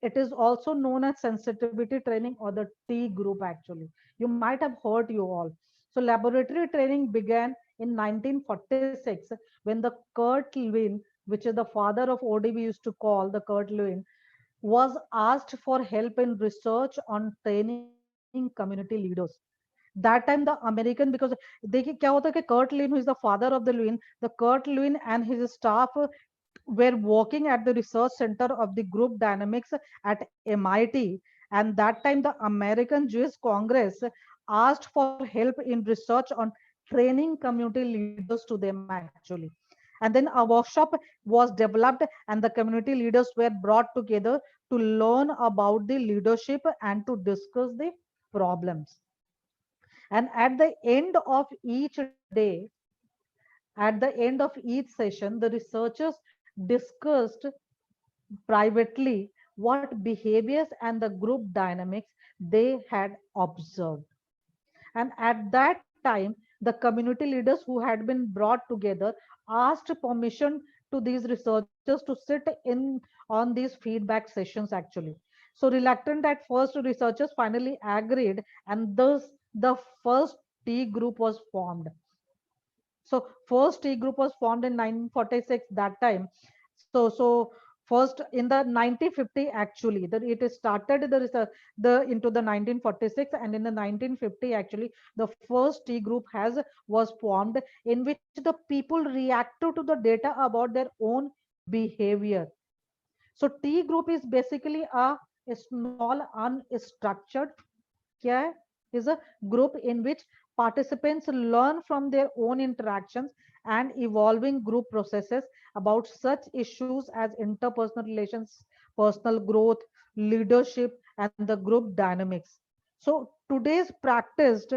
it is also known as sensitivity training or the T group actually. You might have heard you all. So laboratory training began in 1946 when the Kurt Lewin, which is the father of OD we used to call the Kurt Lewin, was asked for help in research on training community leaders. That time the American, because देखिए क्या होता है कि Kurt Lewin, who is the father of the Lewin, the Kurt Lewin and his staff were working at the research center of the group dynamics at MIT, and that time the American Jewish Congress asked for help in research on training community leaders to them actually. And then a workshop was developed and the community leaders were brought together to learn about the leadership and to discuss the problems. And at the end of each day, at the end of each session, the researchers discussed privately what behaviors and the group dynamics they had observed. And at that time, the community leaders who had been brought together asked permission to these researchers to sit in on these feedback sessions actually. So reluctant at first, researchers finally agreed, and thus the first T group was formed. So first T group was formed in 1946 that time. So first in the 1950 actually that it is started the research the into the 1946, and in the 1950 actually the first T group has was formed in which the people reacted to the data about their own behavior. So T group is basically a small unstructured क्या है? Is a group in which participants learn from their own interactions and evolving group processes about such issues as interpersonal relations, personal growth, leadership, and the group dynamics. So today's practiced,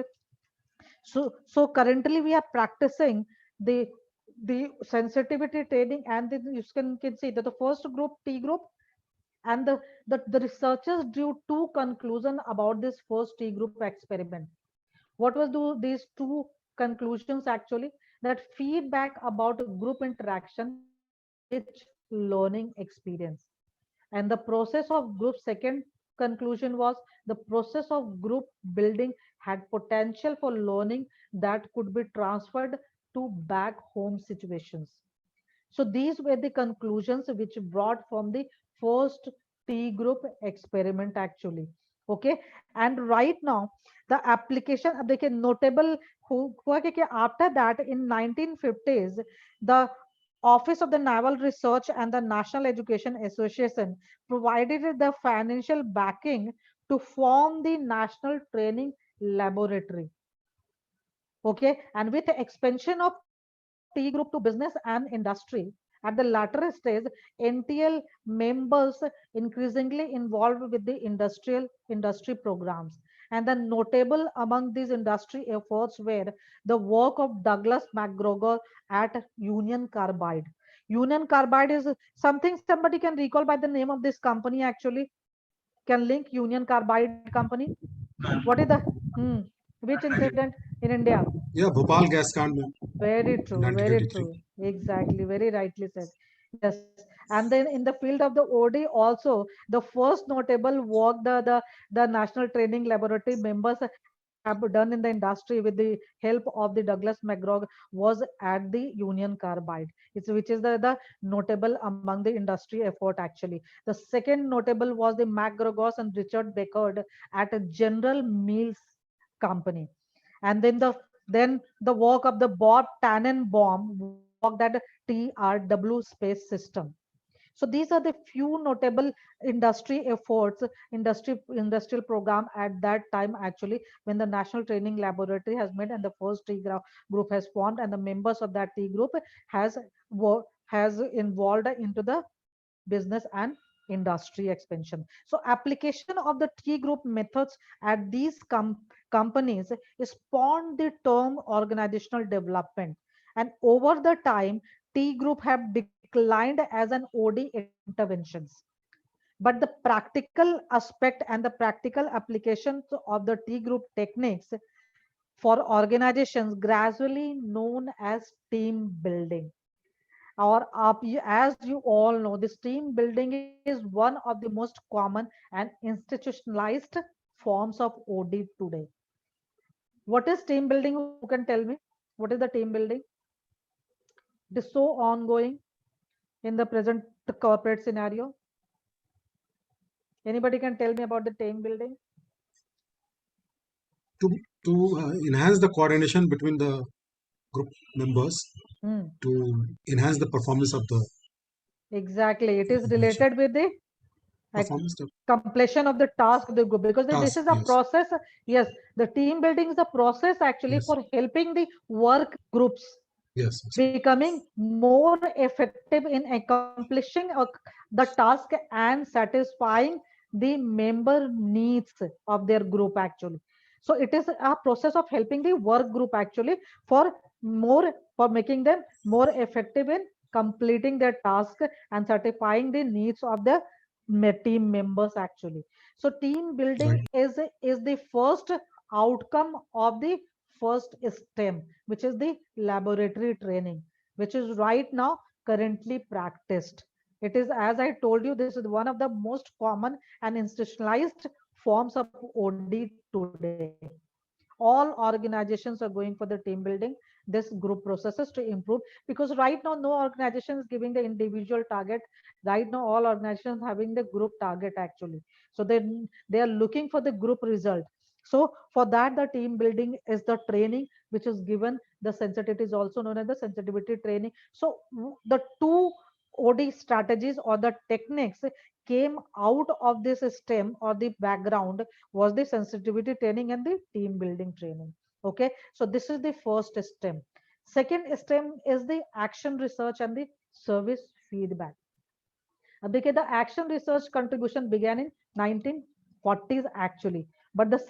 so currently we are practicing the sensitivity training, and then you can see that the first group T group, and the researchers drew two conclusions about this first T group experiment. What was these two conclusions actually? That feedback about group interaction enrich learning experience. And the process of group, second conclusion was the process of group building had potential for learning that could be transferred to back home situations. So these were the conclusions which brought from the first T group experiment actually. Okay, and right now the application अब देखिए notable हुआ कि after that in 1950s the Office of the Naval Research and the National Education Association provided the financial backing to form the National Training Laboratory. Okay, and with the expansion of T group to business and industry, at the latter stage, NTL members increasingly involved with the industry programs. And the notable among these industry efforts were the work of Douglas McGregor at Union Carbide. Union Carbide is something somebody can recall by the name of this company actually. Can link Union Carbide company. What is the which incident in India? Yeah, Bhopal gas कांड में Very in true, very 1953. true. Exactly, very rightly said. Yes. And then in the field of the OD also, the first notable work the National Training Laboratory members have done in the industry with the help of the Douglas McGraw was at the Union Carbide. Which is the notable among the industry effort actually. The second notable was the McGregor and Richard Deckard at a General Mills company. And then the work of the Bob Tannenbaum worked at TRW space system. So these are the few notable industry efforts, industrial program at that time actually when the National Training Laboratory has made and the first group has formed, and the members of that T group has has involved into the business and industry expansion. So application of the T group methods at these companies spawned the term organizational development. And over the time, T group have declined as an OD interventions. But the practical aspect and the practical applications of the T group techniques for organizations gradually known as team building. or as you all know, this team building is one of the most common and institutionalized forms of OD today. What is team building? Who can tell me? What is the team building? It is so ongoing in the present corporate scenario. Anybody can tell me about the team building? To enhance the coordination between the group members, Hmm. to enhance the performance of the Exactly. It is organization. related with the Performance of completion of the task of the group, because this task. is a Yes. process. Yes, the team building is a process actually Yes. for helping the work groups Yes. Yes. becoming more effective in accomplishing the task and satisfying the member needs of their group actually. So it is a process of helping the work group actually for for making them more effective in completing their task and satisfying the needs of the team members actually. So team building Right. is the first outcome of the first STEM, which is the laboratory training, which is right now currently practiced. It is, as I told you, this is one of the most common and institutionalized forms of OD today. All organizations are going for the team building, this group processes to improve, because right now no organization is giving the individual target. Right now all organizations having the group target actually. So they are looking for the group result. So for that, the team building is the training which is given. The sensitivity is also known as the sensitivity training. So the two OD strategies or the techniques came out of this STEM or the background was the sensitivity training and the team building training. Okay, so this is the first STEM. Second STEM is the action research and the service feedback. Because the action research contribution began in 1940s actually, but this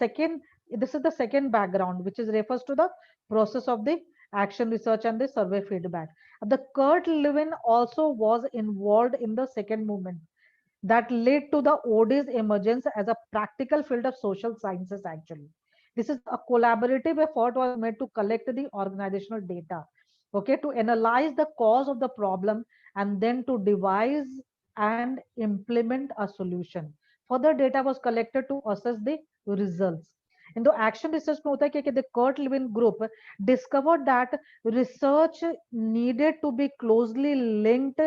is the second background which is refers to the process of the action research and the survey feedback. The Kurt Lewin also was involved in the second movement that led to the OD's emergence as a practical field of social sciences actually. This is a collaborative effort was made to collect the organizational data, okay, to analyze the cause of the problem and then to devise and implement a solution. Further data was collected to assess the results. In the action research में होता है कि the Kurt Lewin group discovered that research needed to be closely linked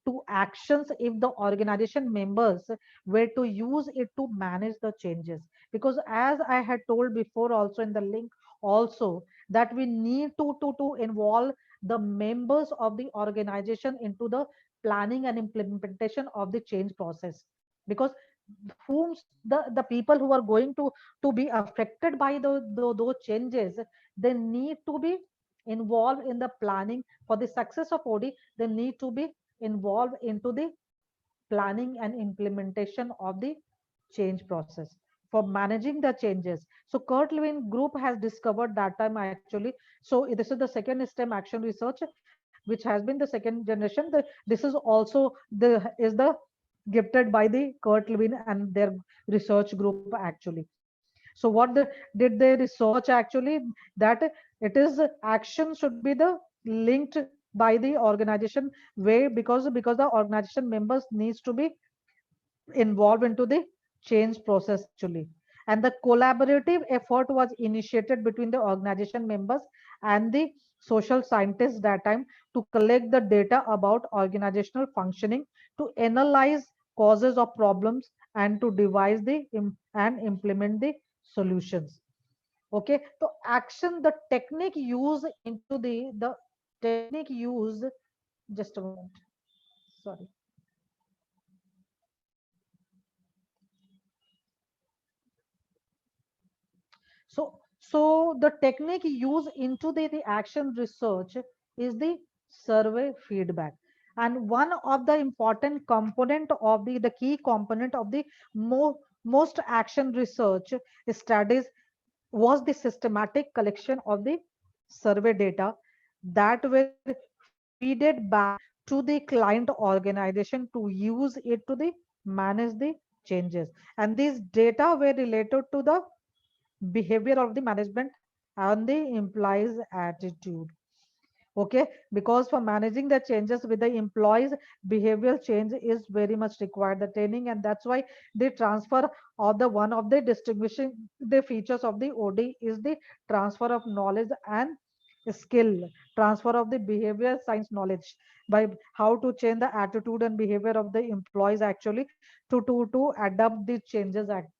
to actions if the organization members were to use it to manage the changes. Because as I had told before also in the link also, that we need to involve the members of the organization into the planning and implementation of the change process. Because whom the people who are going to be affected by those changes, they need to be involved in the planning for the success of OD. They need to be involved into the planning and implementation of the change process for managing the changes. So Kurt Lewin group has discovered that time actually. So this is the second STEM action research, which has been the second generation. This is also the gifted by the Kurt Lewin and their research group actually. So what did they research actually? That it is action should be the linked by the organization way, because the organization members needs to be involved into the change process actually. And the collaborative effort was initiated between the organization members and the social scientists that time to collect the data about organizational functioning, to analyze causes of problems and to devise and implement the solutions. Okay, so action, the technique used into the technique used, just a moment, sorry. So the technique used into the action research is the survey feedback. And one of the important component of the key component of the most action research studies was the systematic collection of the survey data that were feeded back to the client organization to use it to the manage the changes. And these data were related to the behavior of the management and the employees attitude. Okay, because for managing the changes with the employees, behavioral change is very much required, the training, and that's why the transfer or the one of the distinguishing the features of the OD is the transfer of knowledge and skill, transfer of the behavior science knowledge by how to change the attitude and behavior of the employees actually to adapt the changes act.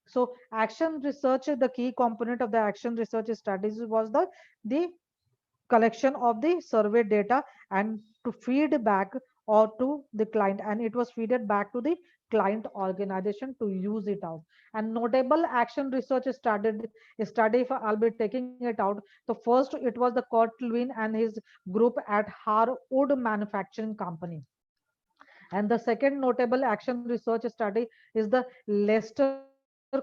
So action research, the key component of the action research studies was the collection of the survey data and to feed back or to the client, and it was feeded back to the client organization to use it out. And notable action research study, if I'll be taking it out, the first it was the Kurt Lewin and his group at Harwood Manufacturing Company. And the second notable action research study is the Lester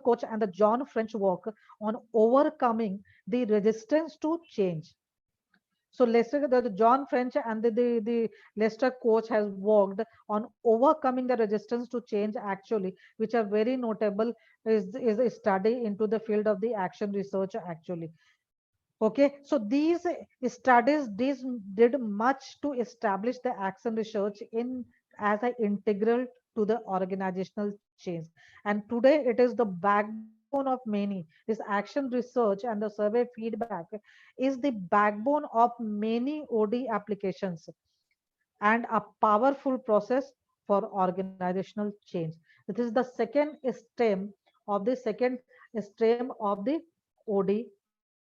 Koch and the John French work on overcoming the resistance to change. So Lester, the John French and the Lester coach has worked on overcoming the resistance to change actually, which are very notable, is a study into the field of the action research actually. Okay, so these studies did much to establish the action research in as an integral to the organizational change. And today it is the backbone of many. This action research and the survey feedback is the backbone of many OD applications and a powerful process for organizational change. This is the second stem of the second stream of the OD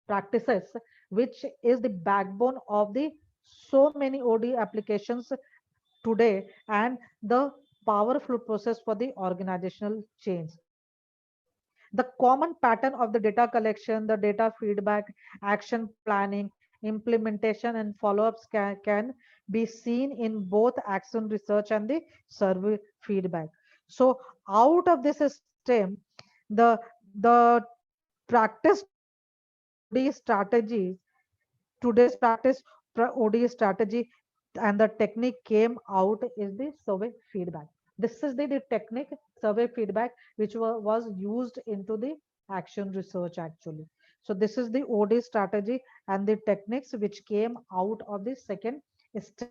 practices, which is the backbone of the so many OD applications today and the powerful process for the organizational change. The common pattern of the data collection, the data feedback, action planning, implementation, and follow-ups can be seen in both action research and the survey feedback. So out of this stem, the practiced OD strategies, today's practice OD strategy and the technique came out is the survey feedback. This is the technique survey feedback which was used into the action research actually. So this is the OD strategy and the techniques which came out of the second stem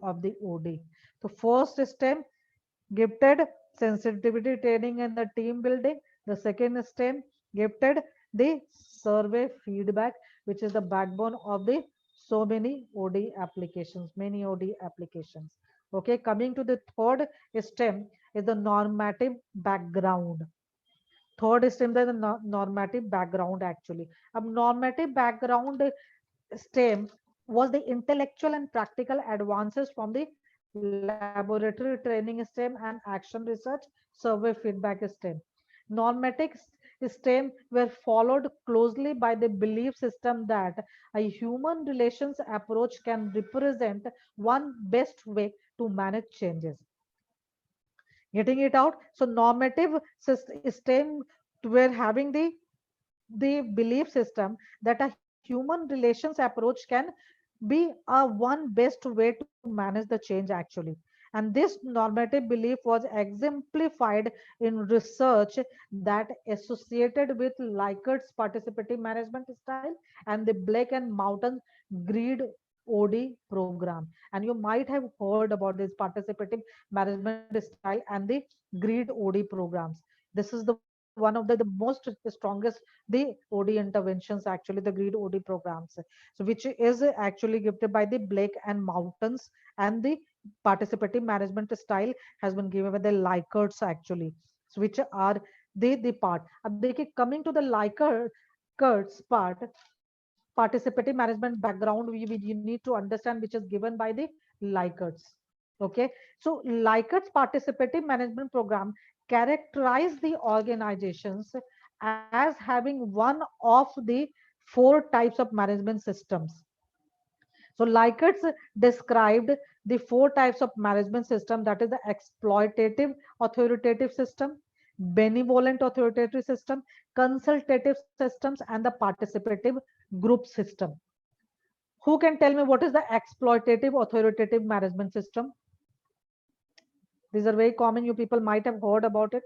of the OD. So first stem, gifted sensitivity training and the team building. The second stem, gifted the survey feedback, which is the backbone of the so many OD applications, many OD applications. Okay, coming to the third stem is the normative background. Third stem is the normative background actually. A normative background stem was the intellectual and practical advances from the laboratory training stem and action research survey feedback stem. Normative stem were followed closely by the belief system that a human relations approach can represent one best way to manage changes. Getting it out? So normative stem were having the belief system that a human relations approach can be a one best way to manage the change actually. And this normative belief was exemplified in research that associated with Likert participative management style and the Blake and Mountain grid OD program. And you might have heard about this participative management style and the grid OD programs. This is the one of the most strongest the OD interventions actually, the grid OD programs, so which is actually gifted by the Blake and Mountains, and the participative management style has been given by the Likerts actually, so which are the part. अब देखिए, coming to the Likerts part, participative management background, you need to understand which is given by the Likerts. Okay, so Likert's participative management program characterize the organizations as having one of the four types of management systems. So Likert's described the four types of management system, that is the exploitative authoritative system, benevolent authoritative system, consultative systems, and the participative group system. Who can tell me what is the exploitative authoritative management system? These are very common, you people might have heard about it.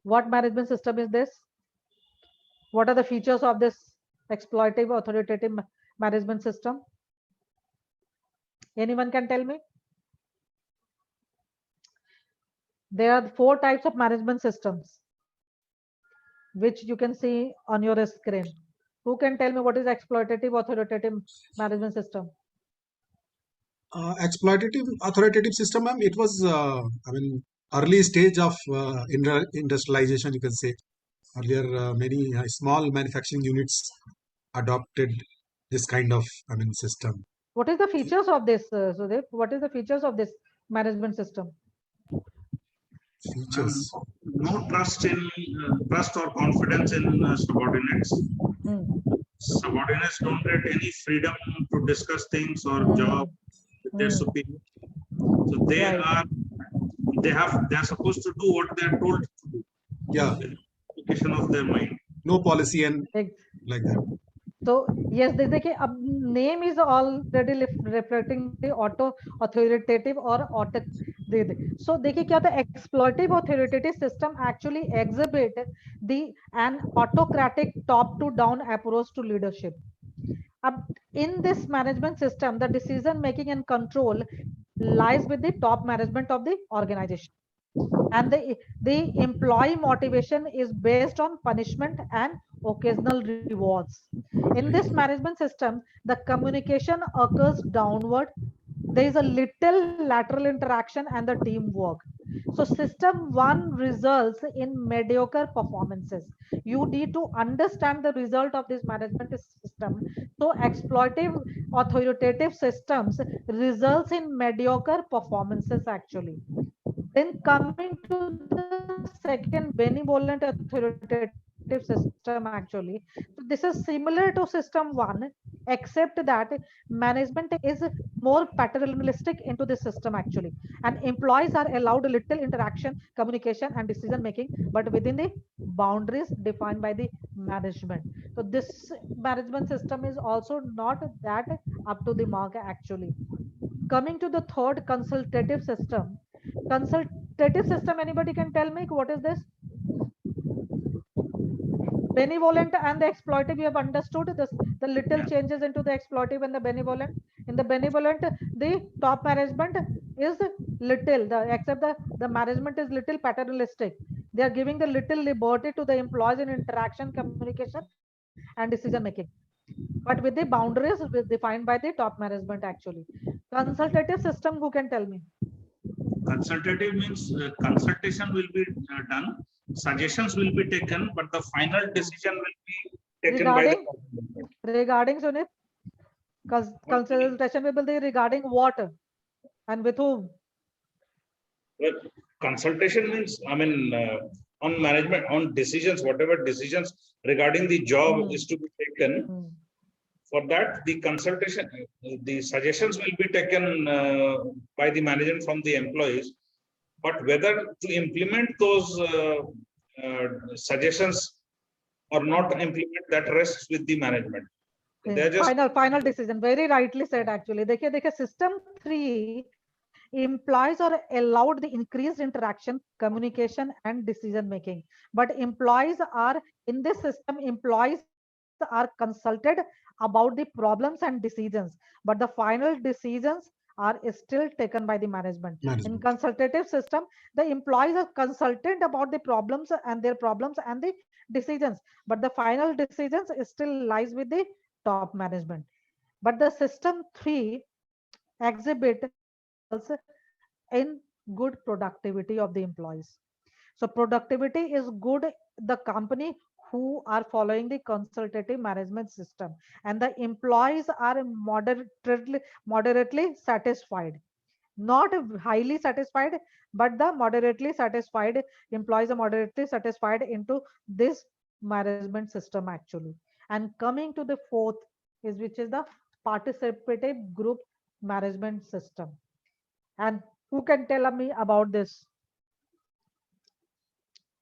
What management system is this? What are the features of this? exploitative authoritative management system? Anyone can tell me? There are 4 types of management systems which you can see on your screen. Who can tell me what is exploitative authoritative management system? Exploitative authoritative system, ma'am, it was, I mean, early stage of industrialization, you can say. Earlier, many small manufacturing units adopted this kind of, I mean, system. What is the features of this, Sudeep? What is the features of this management system? Features. No trust in trust or confidence in subordinates. Subordinates don't get any freedom to discuss things or job with their superior. So they Right. are supposed to do what they are told to do. Yeah, With application of their mind. no policy and Ex- like that. So yes, देखिए अब name is already reflecting the auto authoritative or auto so देखिए क्या होता है exploitative authoritative system actually exhibit the an autocratic top to down approach to leadership. अब in this management system, the decision making and control lies with the top management of the organization, and the employee motivation is based on punishment and occasional rewards. In this management system, the communication occurs downward. There is a little lateral interaction and the teamwork. So system 1 results in mediocre performances. You need to understand the result of this management system. So exploitative authoritative systems results in mediocre performances actually. Then coming to the second benevolent authoritative system actually. So this is similar to system 1, except that management is more paternalistic into the system actually. And employees are allowed little interaction, communication, and decision making, but within the boundaries defined by the management. So this management system is also not that up to the mark actually. Coming to the third consultative system. Consultative system, anybody can tell me what is this? Benevolent and the exploitative, you have understood this, the little changes into the exploitative and the benevolent. In the benevolent, the top management is little, except the management is little paternalistic. They are giving the little liberty to the employees in interaction, communication, and decision making, but with the boundaries defined by the top management actually. Consultative system, who can tell me? Consultative means consultation will be done, suggestions will be taken, but the final decision will be taken by the regarding Sunit, consultation will be regarding what and with whom? Well, consultation means, I mean, on management, on decisions, whatever decisions regarding the job is to be taken. For that, the consultation, the suggestions will be taken by the management from the employees, but whether to implement those suggestions or not implement, that rests with the management. They're just final decision. Very rightly said actually. देखिए system 3 employees are allowed the increased interaction, communication, and decision making. But employees are in this system, employees are consulted about the problems and decisions, but the final decisions are still taken by the management. In consultative system, the employees are consulted about the problems and their problems and the decisions, but the final decisions still lies with the top management. But the system 3 exhibit results in good productivity of the employees. So productivity is good, the company who are following the consultative management system, and the employees are moderately satisfied, not highly satisfied, but the moderately satisfied employees are moderately satisfied into this management system actually. And coming to the fourth is, which is the participative group management system. And who can tell me about this?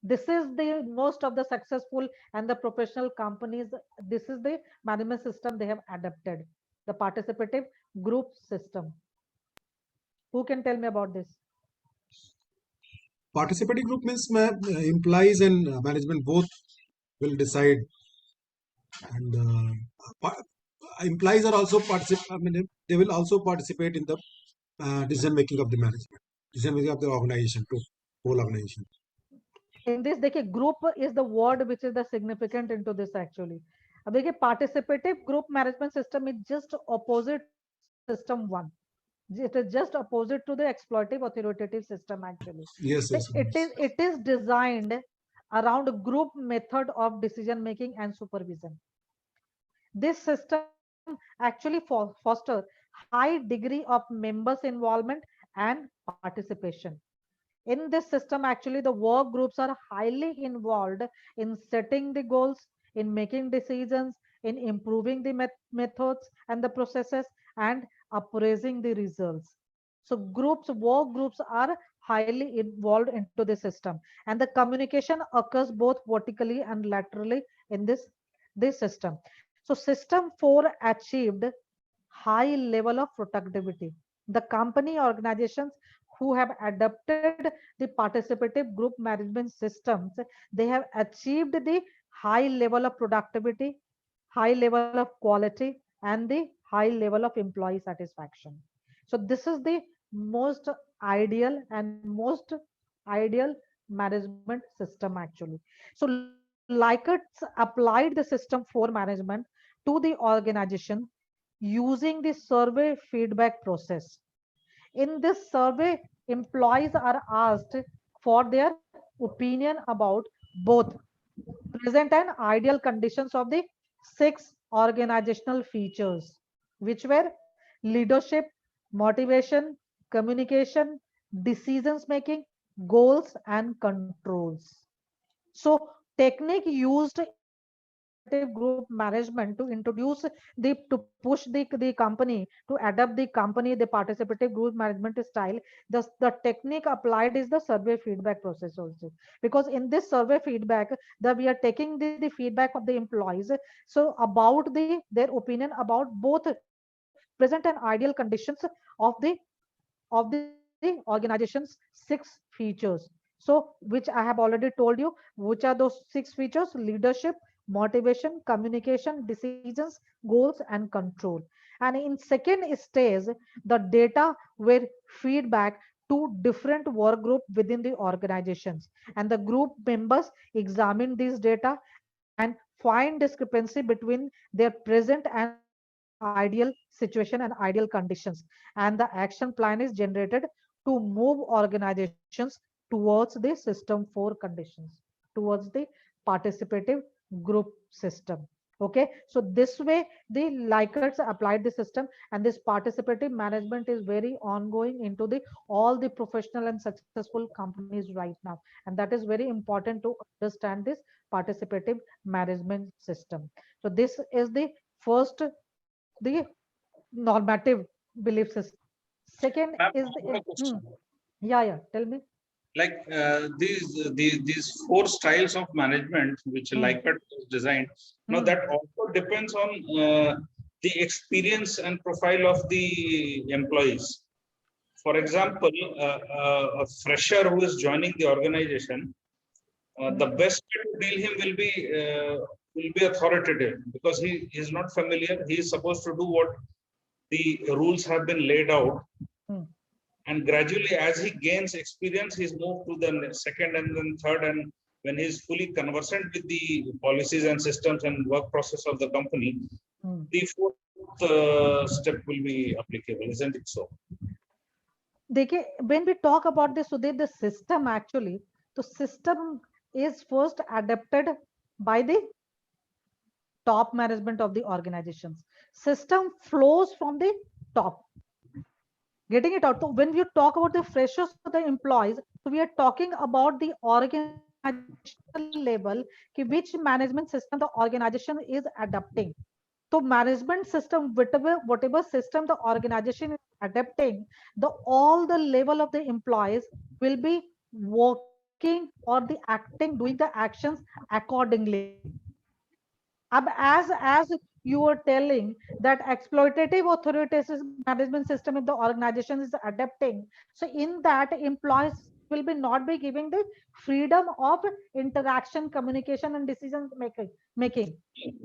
This is the most of the successful and the professional companies, this is the management system they have adopted, the participative group system. Who can tell me about this? Participating group means employees and management both will decide and employees are also I mean, they will also participate in the decision making of the management, decision making of the organization, to whole organization. In this, देखिए group is the word which is the significant into this actually. अब देखिए participative group management system is just opposite to system one. It is just opposite to the exploitative authoritative system actually. Yes, yes, yes. It is designed around group method of decision making and supervision. This system actually foster high degree of members involvement and participation. In this system, actually, the work groups are highly involved in setting the goals, in making decisions, in improving the methods and the processes, and appraising the results. So work groups are highly involved into the system, and the communication occurs both vertically and laterally in this system. So system 4 achieved high level of productivity. The company organizations who have adopted the participative group management systems, they have achieved the high level of productivity, high level of quality, and the high level of employee satisfaction. So this is the most ideal and most ideal management system actually. So Likert applied the system for management to the organization using the survey feedback process. In this survey, employees are asked for their opinion about both present and ideal conditions of the 6 organizational features, which were leadership, motivation, communication, decisions making, goals, and controls. So technique used in the participative group management to introduce to push the company to adapt the company the participative group management style. The technique applied is the survey feedback process also, because in this survey feedback that we are taking the feedback of the employees, so about their opinion about both present and ideal conditions of the organization's 6 features. So, which I have already told you, which are those 6 features: leadership, motivation, communication, decisions, goals, and control. And in second stage, the data were feedback to different work group within the organizations, and the group members examine these data and find discrepancy between their present and ideal situation and ideal conditions, and the action plan is generated to move organizations towards the system 4 conditions, towards the participative group system. Okay, so this way the Likerts applied the system, and this participative management is very ongoing into the all the professional and successful companies right now, and that is very important to understand this participative management system. So this is the first, the normative belief system. Second Ma'am, is I have a question. yeah, tell me. Like these 4 styles of management which Likert is designed. Now that also depends on the experience and profile of the employees. For example, a fresher who is joining the organization, the best way to deal him will be authoritative, because he is not familiar. He is supposed to do what the rules have been laid out, and gradually as he gains experience, he's moved to the second and then third, and when he's fully conversant with the policies and systems and work process of the company, the fourth step will be applicable, isn't it so? देखिए, when we talk about this, Sudhir, the system actually, the system is first adapted by the top management of the organizations. System flows from the top. Getting it out. So when we talk about the freshers or the employees, so we are talking about the organizational level, which management system the organization is adapting. So management system, whatever system the organization is adapting, the all the level of the employees will be working or the acting, doing the actions accordingly. As you were telling that exploitative authorities management system in the organization is adapting, so in that employees will will be not be giving the freedom of interaction, communication, and decision making.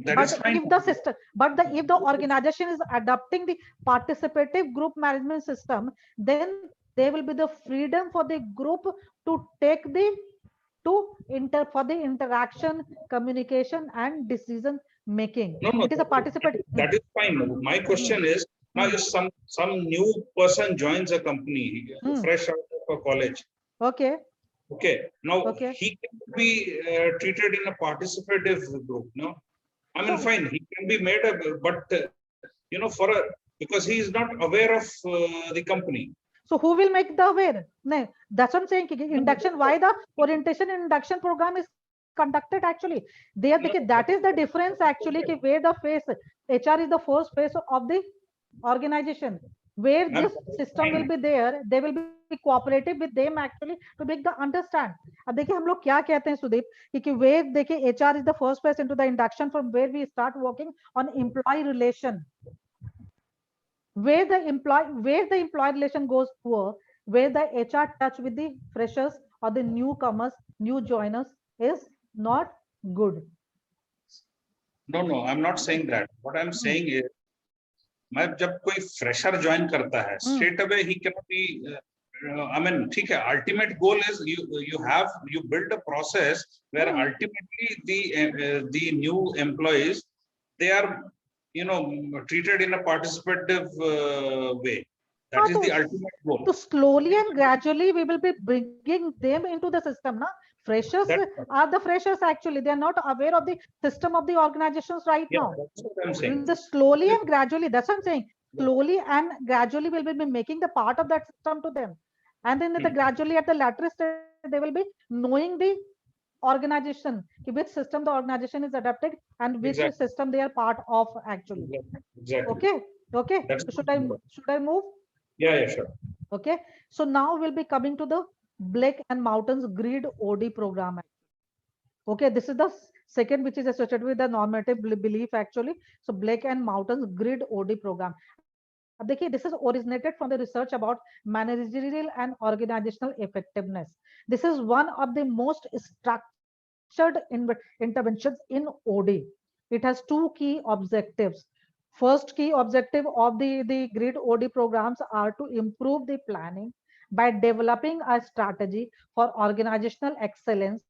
That is But fine. if the system, but if the organization is adopting the participative group management system, then there will be the freedom for the group to take the for the interaction, communication, and decision making. No, no, It is a participative. that is fine. My question is, now if some new person joins a company, fresh out of a college. Okay. Okay. Now Okay. he can be treated in a participative group. No, I mean, fine. He can be made a, but because he is not aware of the company. So who will make the aware? No, that's what I'm saying. Induction. Why the orientation and induction program is conducted actually? There, that is the difference actually. Where the phase HR is the first phase of the organization, where this system will be there. They will be cooperative with them actually to make the understand. अब देखिए हम लोग क्या कहते हैं सुदीप कि where देखिए HR is the first phase into the induction from where we start working on employee relation. Where the employee relation goes poor, where the HR touch with the freshers or the newcomers, new joiners is not good. No, I'm not saying that. What I'm saying is, मैं जब कोई fresher join करता है, straight away he cannot be. I mean, ठीक है. Ultimate goal is you build a process where ultimately the new employees, they are treated in a participative way. That is the ultimate goal. So slowly and gradually we will be bringing them into the system. Na? Freshers are the freshers actually. They are not aware of the system of the organizations right now. That's what I'm saying. Slowly and gradually, that's what I'm saying. Slowly and gradually we will be making the part of that system to them. And then gradually at the latter stage, they will be knowing the organization, which system the organization is adapted and which system they are part of actually. Exactly. Okay. So should I move? Yeah, sure. Okay. So now we'll be coming to the Blake and Mountain's grid OD program. Okay, this is the second which is associated with the normative belief actually. So Blake and Mountain's grid OD program. This is originated from the research about managerial and organizational effectiveness. This is one of the most structured interventions in OD. It has two key objectives. First key objective of the grid OD programs are to improve the planning by developing a strategy for organizational excellence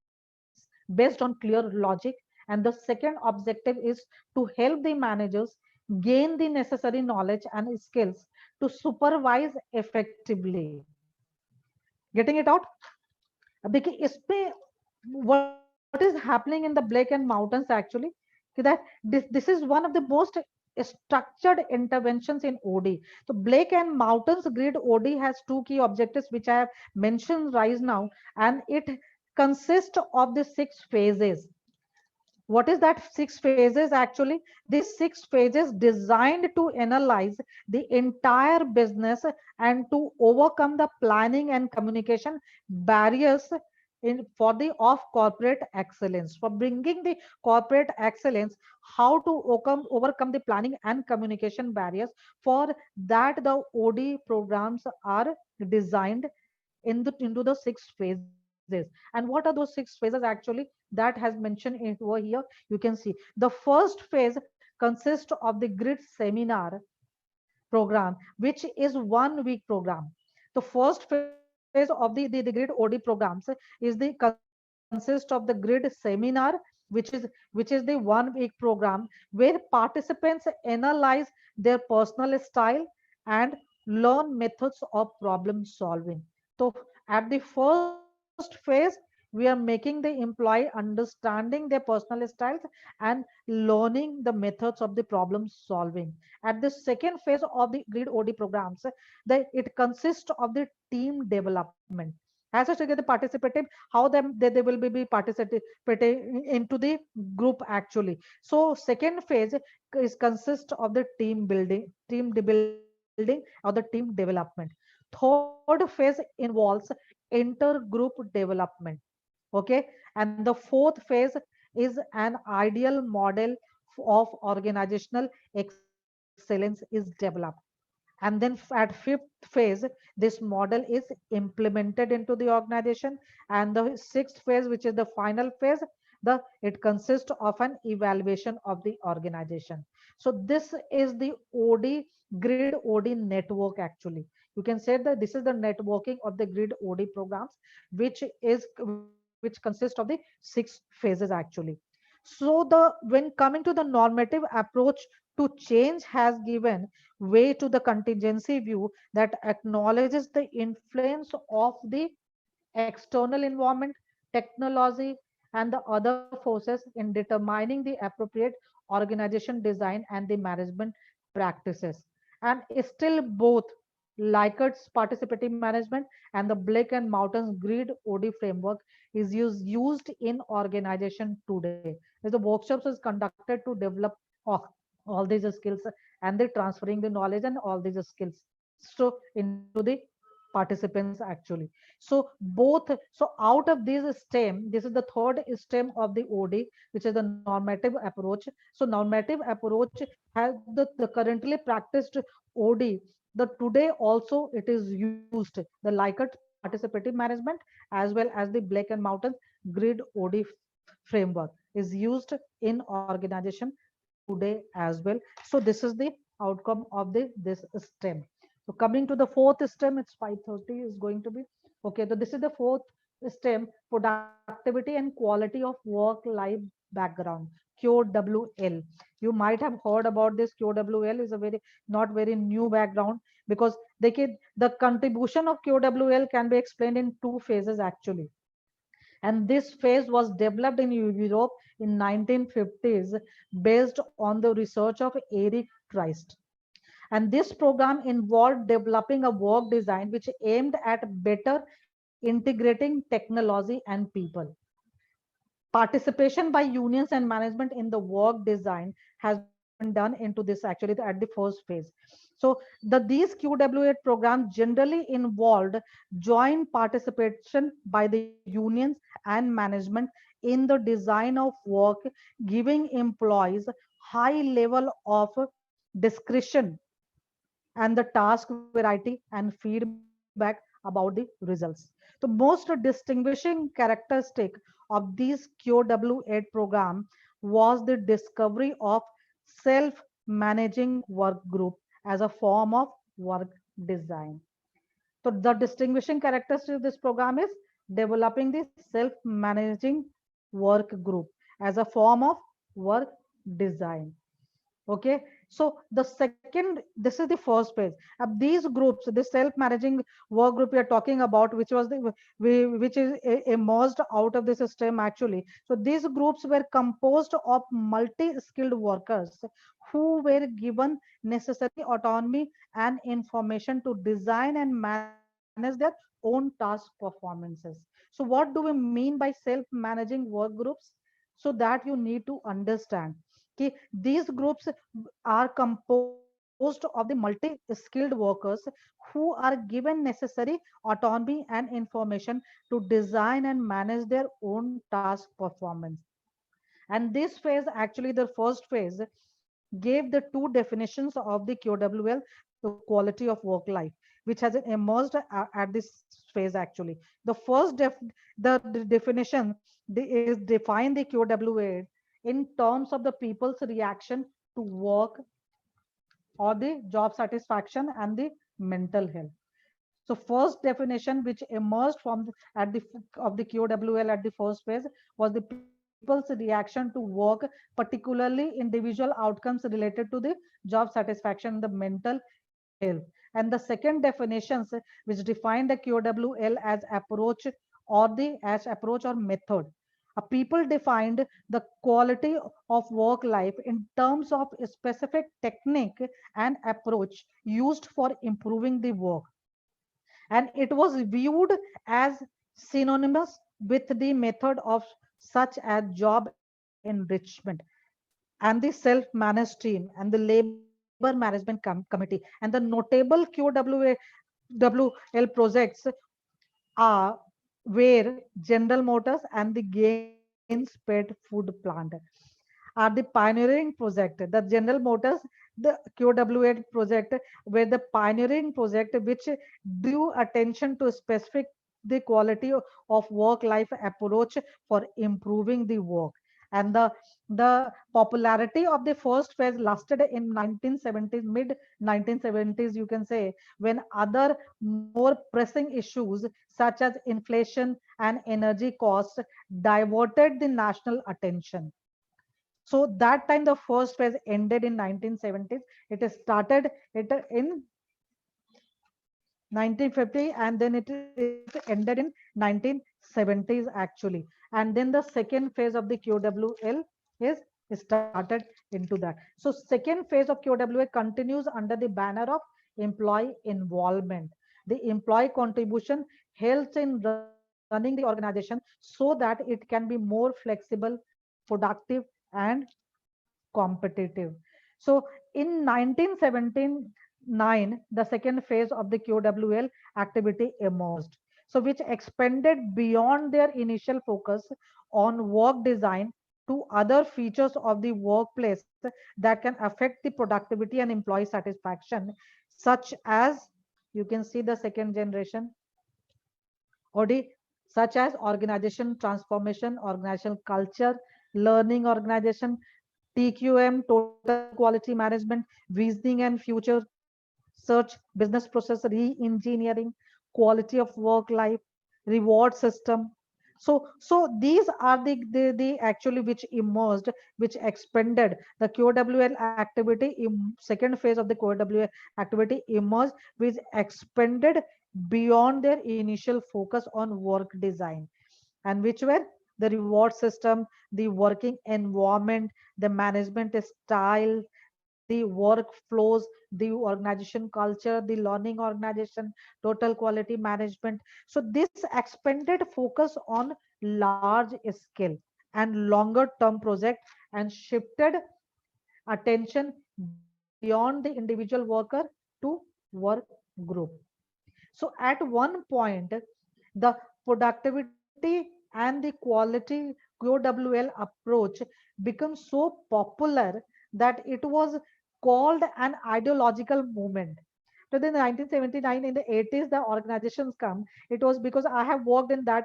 based on clear logic. And the second objective is to help the managers gain the necessary knowledge and skills to supervise effectively. Getting it out? What is happening in the Blake and Mountains actually, that this is one of the most structured interventions in OD. So Blake and Mountains grid OD has two key objectives which I have mentioned right now, and it consists of the 6 phases. What is that 6 phases actually? These 6 phases designed to analyze the entire business and to overcome the planning and communication barriers for the corporate excellence, for bringing the corporate excellence, how to overcome the planning and communication barriers. For that, the OD programs are designed into the 6 phases. And what are those 6 phases actually that has mentioned over here? You can see the first phase consists of the grid seminar program, which is 1 week program. The first phase of the grid OD programs is the consist of the grid seminar, which is the 1 week program, where participants analyze their personal style and learn methods of problem solving. So at the first phase, we are making the employee understanding their personal styles and learning the methods of the problem solving. At the second phase of the grid OD programs, it consists of the team development. As I said, the participative, how they will be participating into the group actually. So second phase is consist of the team building or the team development. Third phase involves intergroup development. Okay, and the fourth phase is an ideal model of organizational excellence is developed. And then at fifth phase, this model is implemented into the organization. And the sixth phase, which is the final phase, it consists of an evaluation of the organization. So this is the OD grid OD network actually. You can say that this is the networking of the grid OD programs, which consists of the 6 phases actually. So when coming to the normative approach to change has given way to the contingency view that acknowledges the influence of the external environment, technology, and the other forces in determining the appropriate organization design and the management practices. And still both Likert participative management and the Blake and Mountains grid OD framework is used in organization today. As the workshops is conducted to develop all these skills, and they transferring the knowledge and all these skills so into the participants actually. So both, so out of this stem, this is the third stem of the OD, which is the normative approach. So normative approach has the currently practiced OD, the today also it is used, the Likert participative management as well as the Blake and Mountains grid OD framework is used in organization today as well. So this is the outcome of this stem. So coming to the fourth stem, it's 5:30 is going to be okay. So this is the fourth stem: productivity and quality of work-life background. QWL. You might have heard about this. QWL is a very not very new background, because the contribution of QWL can be explained in 2 phases actually. And this phase was developed in Europe in 1950s based on the research of Eric Christ. And this program involved developing a work design which aimed at better integrating technology and people. Participation by unions and management in the work design has been done into this actually at the first phase. So these QWA programs generally involved joint participation by the unions and management in the design of work, giving employees high level of discretion and the task variety and feedback about the results. The most distinguishing characteristic of this QW8 program was the discovery of self-managing work group as a form of work design. So the distinguishing characteristic of this program is developing the self-managing work group as a form of work design. Okay, so the second, this is the first page. These groups, this self-managing work group we are talking about, which was which is emerged out of the system actually. So these groups were composed of multi-skilled workers who were given necessary autonomy and information to design and manage their own task performances. So what do we mean by self-managing work groups? So that you need to understand. Okay, these groups are composed of the multi-skilled workers who are given necessary autonomy and information to design and manage their own task performance. And this phase, actually the first phase, gave the 2 definitions of the QWL, the quality of work life, which has emerged at this phase actually. The first the definition is define the QWA in terms of the people's reaction to work or the job satisfaction and the mental health. So first definition which emerged from at the of the QWL at the first phase was the people's reaction to work, particularly individual outcomes related to the job satisfaction, the mental health. And the second definitions which define the QWL as approach or method. People defined the quality of work life in terms of a specific technique and approach used for improving the work, and it was viewed as synonymous with the method of such as job enrichment and the self-managed team and the labor management committee and the notable QWL projects are where General Motors and the Gaines Pet Food Plant are the pioneering project. The General Motors, the QWA project were the pioneering project which drew attention to specific the quality of work-life approach for improving the work. And the popularity of the first phase lasted in 1970s, mid 1970s, you can say, when other more pressing issues such as inflation and energy costs diverted the national attention. So that time the first phase ended in 1970s. It started it in 1950, and then it ended in 1970s actually. And then the second phase of the QWL is started into that. So second phase of QWA continues under the banner of employee involvement. The employee contribution helps in running the organization so that it can be more flexible, productive, and competitive. So in 1979, the second phase of the QWL activity emerged, so which expanded beyond their initial focus on work design to other features of the workplace that can affect the productivity and employee satisfaction, such as you can see the second generation OD, such as organization transformation, organizational culture, learning organization, TQM, total quality management, visioning and future search, business process re-engineering, quality of work life, reward system. So these are the actually which emerged, which expanded the QWL activity. Second phase of the QWL activity emerged, which expanded beyond their initial focus on work design, and which were the reward system, the working environment, the management style, the workflows, the organization culture, the learning organization, total quality management. So this expanded focus on large scale and longer term project, and shifted attention beyond the individual worker to work group. So at one point, the productivity and the quality QWL approach became so popular that it was called an ideological movement. So then 1979, in the 80s, the organizations come. It was because I have worked in that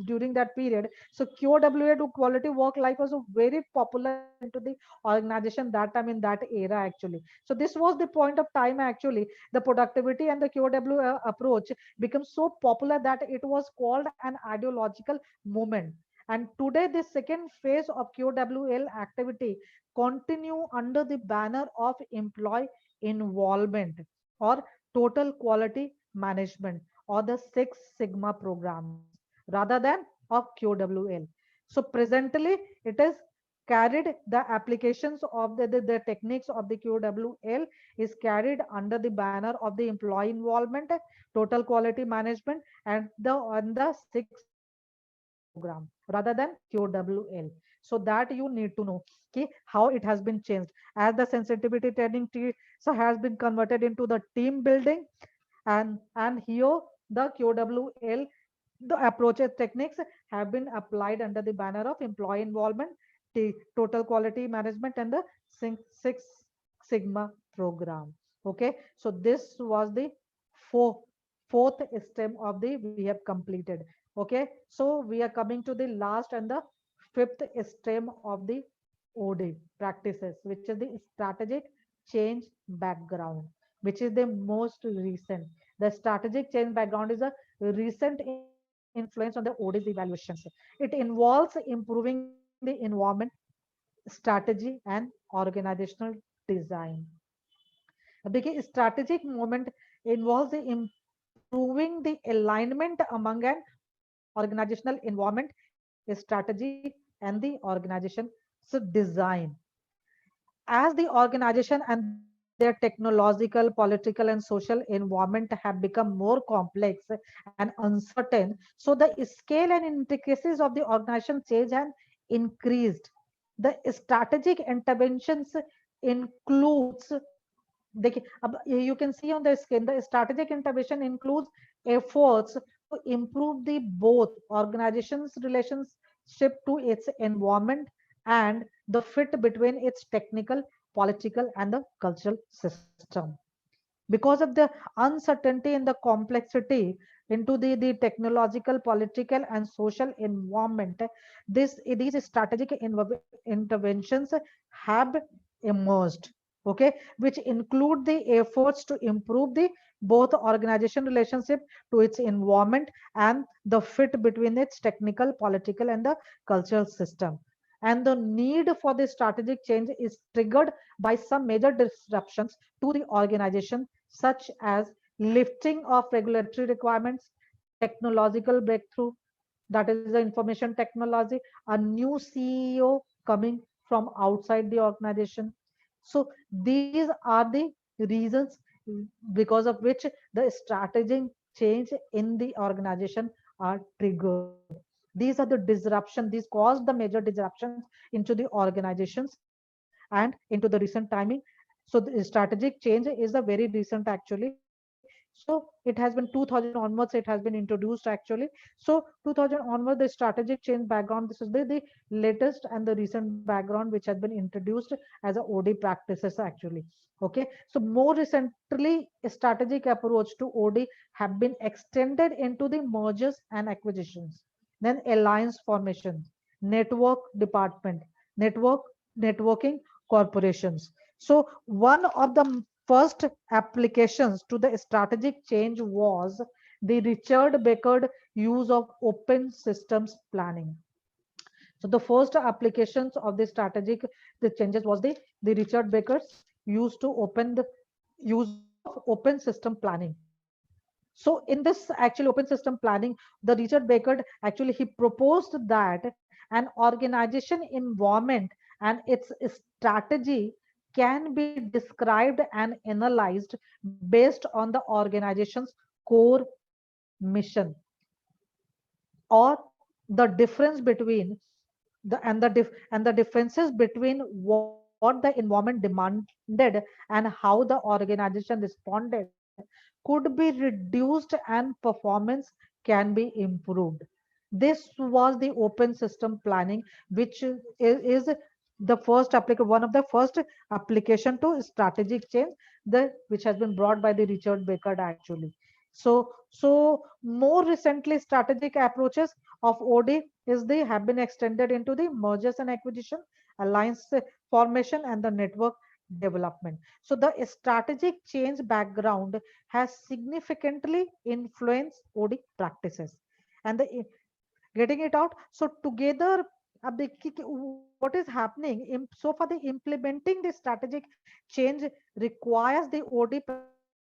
during that period. So QWA to quality work life was very popular into the organization that time, in that era actually. So this was the point of time actually. The productivity and the QWA approach became so popular that it was called an ideological movement. And today, the second phase of QWL activity continue under the banner of employee involvement or total quality management, or the Six Sigma programs, rather than of QWL. So presently, it is carried, the applications of the techniques of the QWL is carried under the banner of the employee involvement, total quality management, and the Six Sigma program rather than QWL. So that you need to know how it has been changed, as the sensitivity training so has been converted into the team building, and here the QWL, the approaches techniques have been applied under the banner of employee involvement, the total quality management, and the Six Sigma program. Okay, so this was the fourth stem of the we have completed. Okay, so we are coming to the last and the fifth stem of the OD practices, which is the strategic change background, which is the most recent. The strategic change background is a recent influence on the OD's evaluations. It involves improving the environment, strategy, and organizational design. The strategic movement involves the improving the alignment among an organizational environment, strategy, and the organization design. As the organization and their technological, political, and social environment have become more complex and uncertain, so the scale and intricacies of the organization change have increased. The strategic interventions includes you can see on the screen, the strategic intervention includes efforts to improve the both organizations relationship to its environment and the fit between its technical political, and the cultural system. Because of the uncertainty and the complexity into the technological, political, and social environment, these strategic interventions have emerged, okay, which include the efforts to improve the both organization relationship to its environment and the fit between its technical, political, and the cultural system. And the need for the strategic change is triggered by some major disruptions to the organization, such as lifting of regulatory requirements, technological breakthrough, that is the information technology, a new CEO coming from outside the organization. So these are the reasons because of which the strategic change in the organization are triggered. These are the disruption, these caused the major disruptions into the organizations and into the recent timing. So the strategic change is a very recent actually. So it has been 2000 onwards, it has been introduced actually. So 2000 onward, the strategic change background, this is the latest and the recent background which has been introduced as a OD practices actually. Okay, so more recently, strategic approach to OD have been extended into the mergers and acquisitions, then alliance formation, network department, network networking corporations. So one of the first applications to the strategic change was the Richard Baker use of open systems planning. So the first applications of the strategic the changes was the Richard Baker's used to open the use of open system planning. So in this actually open system planning, the Richard Baker actually he proposed that an organization environment and its strategy can be described and analyzed based on the organization's core mission, or the difference between the differences between what the environment demanded and how the organization responded could be reduced and performance can be improved. This was the open system planning, which is the first one of the first application to strategic change, the which has been brought by the Richard Baker actually. So more recently strategic approaches of OD is they have been extended into the mergers and acquisition, alliance formation, and the network development. So the strategic change background has significantly influenced OD practices. And the getting it out. So together, what is happening? So for the implementing the strategic change requires the OD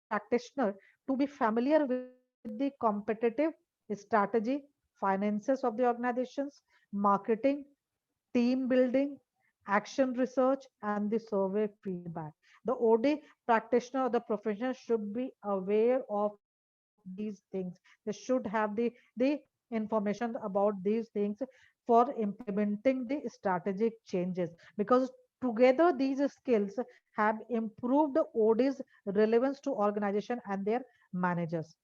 practitioner to be familiar with the competitive strategy, finances of the organizations, marketing, team building, action research, and the survey feedback. The OD practitioner or the professional should be aware of these things. They should have the information about these things for implementing the strategic changes, because together these skills have improved OD's relevance to organization and their managers.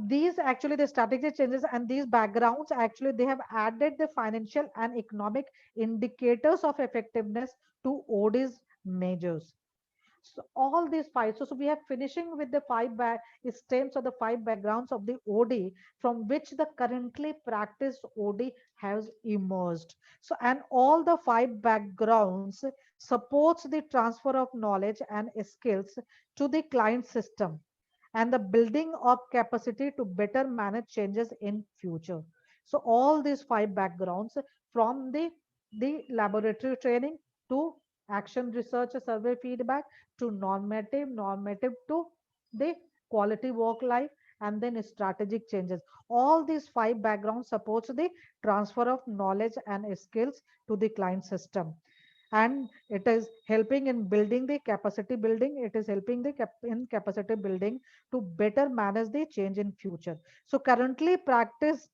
These actually the strategic changes and these backgrounds actually they have added the financial and economic indicators of effectiveness to OD's measures. So all these five, so we are finishing with the five stems or the five backgrounds of the OD from which the currently practiced OD has emerged. So and all the five backgrounds supports the transfer of knowledge and skills to the client system and the building of capacity to better manage changes in future. So all these five backgrounds from the laboratory training to action research survey feedback to normative to the quality work life and then strategic changes. All these five backgrounds supports the transfer of knowledge and skills to the client system, and it is helping in building the capacity building, it is helping in capacity building to better manage the change in future. So currently practicing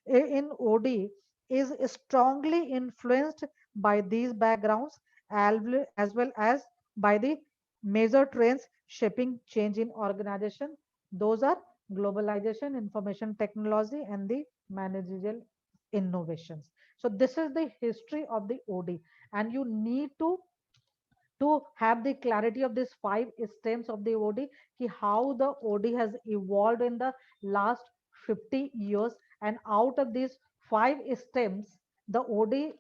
in OD is strongly influenced by these backgrounds as well as by the major trends shaping change in organization. Those are globalization, information technology, and the managerial innovations. So this is the history of the OD, and you need to have the clarity of these 5 stems of the OD, how the OD has evolved in the last 50 years. And out of these 5 stems, the OD,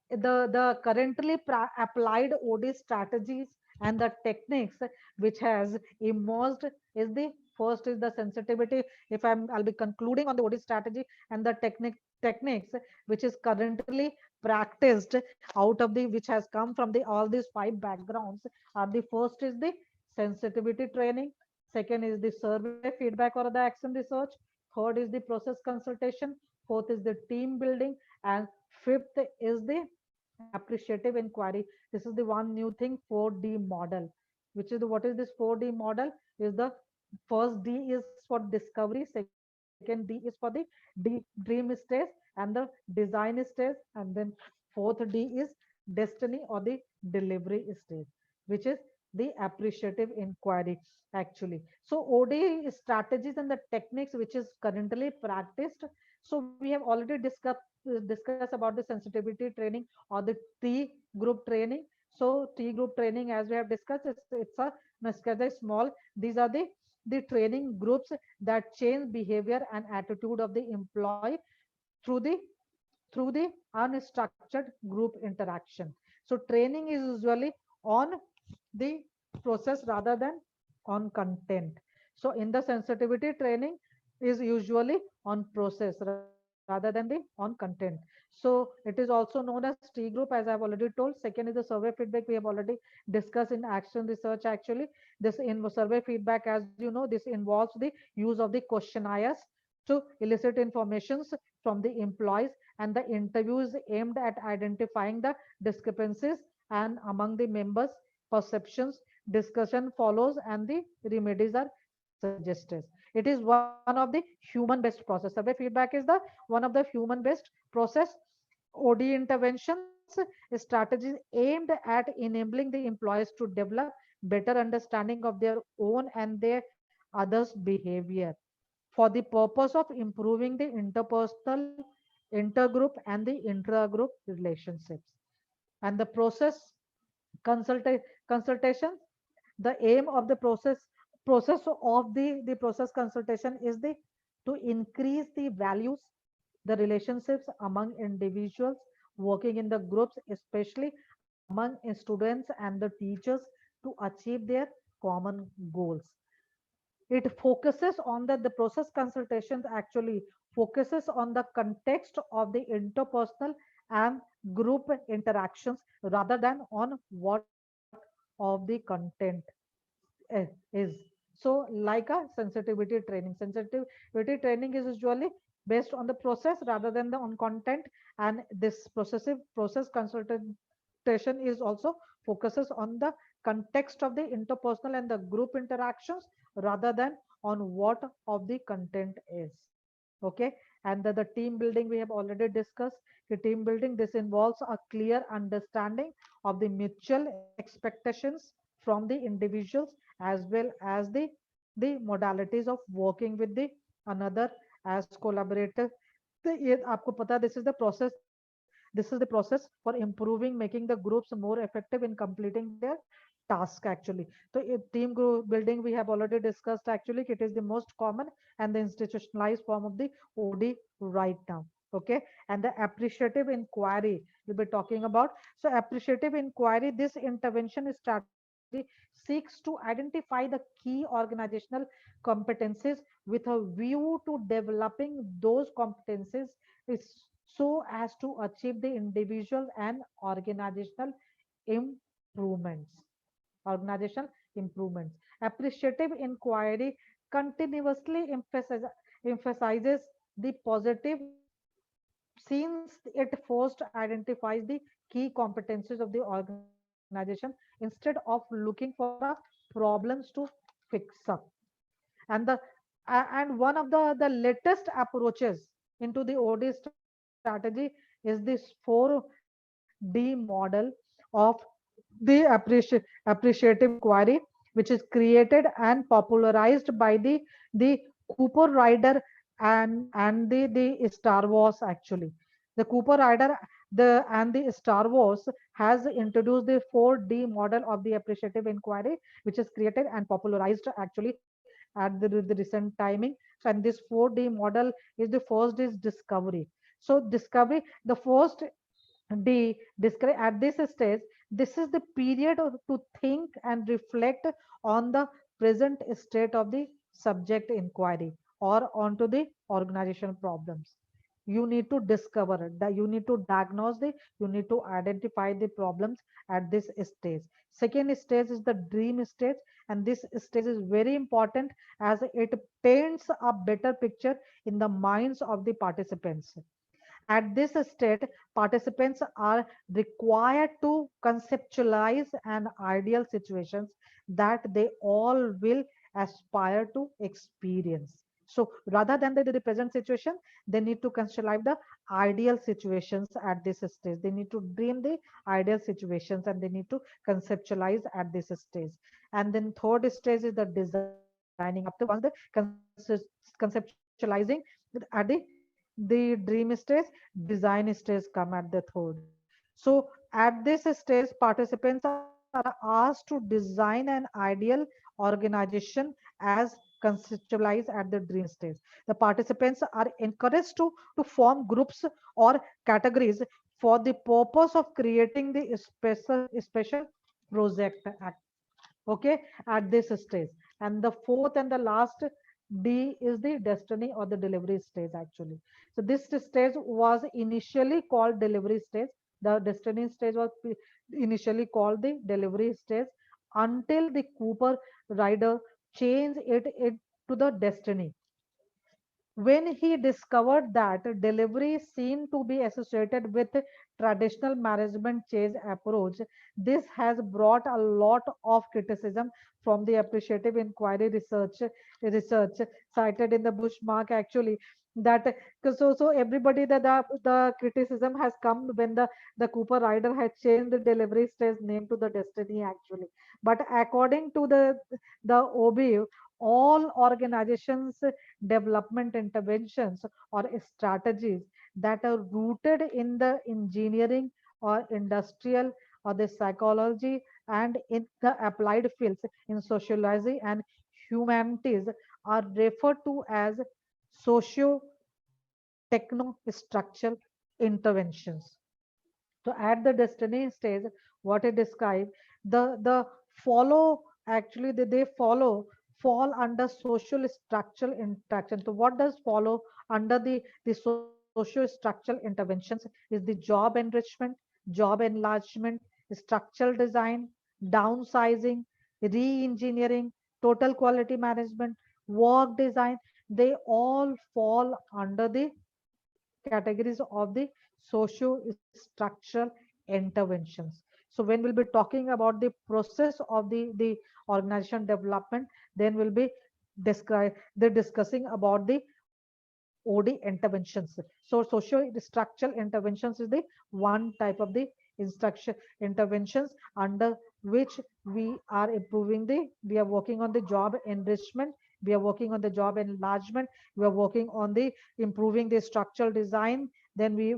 the currently applied OD strategies and the techniques which has emerged is the first is the sensitivity. If I'll be concluding on the OD strategy and the techniques which is currently practiced out of the which has come from the all these 5 backgrounds are the first is the sensitivity training, second is the survey feedback or the action research, third is the process consultation, fourth is the team building, and fifth is the appreciative inquiry. This is the one new thing, 4D model, which is the, what is this 4D model is the first D is for discovery, second D is for the dream stage and the design stage, and then fourth D is destiny or the delivery stage, which is the appreciative inquiry actually. So OD strategies and the techniques which is currently practiced. So we have already discussed about the sensitivity training or the T group training. So T group training, as we have discussed, it's a small. These are the training groups that change behavior and attitude of the employee through the unstructured group interaction. So training is usually on the process rather than on content. So in the sensitivity training is usually on process rather than the on content. So it is also known as T group, as I've already told. Second is the survey feedback, we have already discussed in action research actually. This in survey feedback, as you know, this involves the use of the questionnaires to elicit informations from the employees, and the interviews aimed at identifying the discrepancies and among the members perceptions. Discussion follows and the remedies are suggested. It is one of the human based process. Survey feedback is the one of the human based process. OD interventions strategies aimed at enabling the employees to develop better understanding of their own and their others behavior for the purpose of improving the interpersonal, intergroup, and the intragroup relationships. And the consultation, the aim of the process of the process consultation is the to increase the values, the relationships among individuals working in the groups, especially among students and the teachers, to achieve their common goals. It focuses on the process consultations actually focuses on the context of the interpersonal and group interactions rather than on what of the content is. So like a sensitivity training is usually based on the process rather than the on content, and this process consultation is also focuses on the context of the interpersonal and the group interactions rather than on what of the content is. Okay, and the team building we have already discussed. The team building, this involves a clear understanding of the mutual expectations from the individuals as well as the modalities of working with the another as collaborative. तो ये आपको पता, this is the process for improving, making the groups more effective in completing their task actually. So team group building we have already discussed actually. It is the most common and the institutionalized form of the OD right now. Okay, and the appreciative inquiry we'll be talking about. So appreciative inquiry, this intervention strategy seeks to identify the key organizational competencies with a view to developing those competencies is so as to achieve the individual and improvements organizational improvements. Appreciative inquiry continuously emphasizes the positive since it first identifies the key competencies of the organization instead of looking for a problems to fix up. And and one of the latest approaches into the OD strategy is this 4D model of the appreciative inquiry, which is created and popularized by the Cooper Rider and the Star Wars actually. The Cooper Rider and the Star Wars has introduced the 4D model of the appreciative inquiry, which is created and popularized actually at the recent timing. So, and this 4D model is the first is discovery. So discovery, the first D describe at this stage, this is the period to think and reflect on the present state of the subject inquiry or onto the organization problems. You need to discover it, that you need to diagnose the, you need to identify the problems at this stage. Second stage is the dream stage, and this stage is very important as it paints a better picture in the minds of the participants. At this state, participants are required to conceptualize an ideal situations that they all will aspire to experience. So rather than the present situation, they need to conceptualize the ideal situations at this stage. They need to dream the ideal situations and they need to conceptualize at this stage. And then third stage is the designing. After once the conceptualizing at the dream stage, design stage come at the third. So at this stage, participants are asked to design an ideal organization as conceptualized at the dream stage. The participants are encouraged to form groups or categories for the purpose of creating the special project okay, at this stage. And the fourth and the last D is the destiny or the delivery stage actually. So this stage was initially called delivery stage. The destiny stage was initially called the delivery stage until the Cooper rider changed it to the destiny. When he discovered that delivery seemed to be associated with traditional management change approach, this has brought a lot of criticism from the appreciative inquiry research cited in the Bushmark actually that so everybody the criticism has come when the Cooper rider had changed the delivery stage name to the destiny actually. But according to the OB, all organizations development interventions or strategies that are rooted in the engineering or industrial or the psychology and in the applied fields in sociology and humanities are referred to as socio techno structural interventions. So at the destiny stage, what it describes, the follow actually they follow fall under social structural interaction. So what does follow under the social structural interventions is the job enrichment, job enlargement, structural design, downsizing, re-engineering, total quality management, work design. They all fall under the categories of the socio-structural interventions. So when we'll be talking about the process of the organization development, then we'll be discussing about the OD interventions. So socio-structural interventions is the one type of the instruction interventions under which we are improving we are working on the job enrichment, we are working on the job enlargement, we are working on the improving the structural design. Then we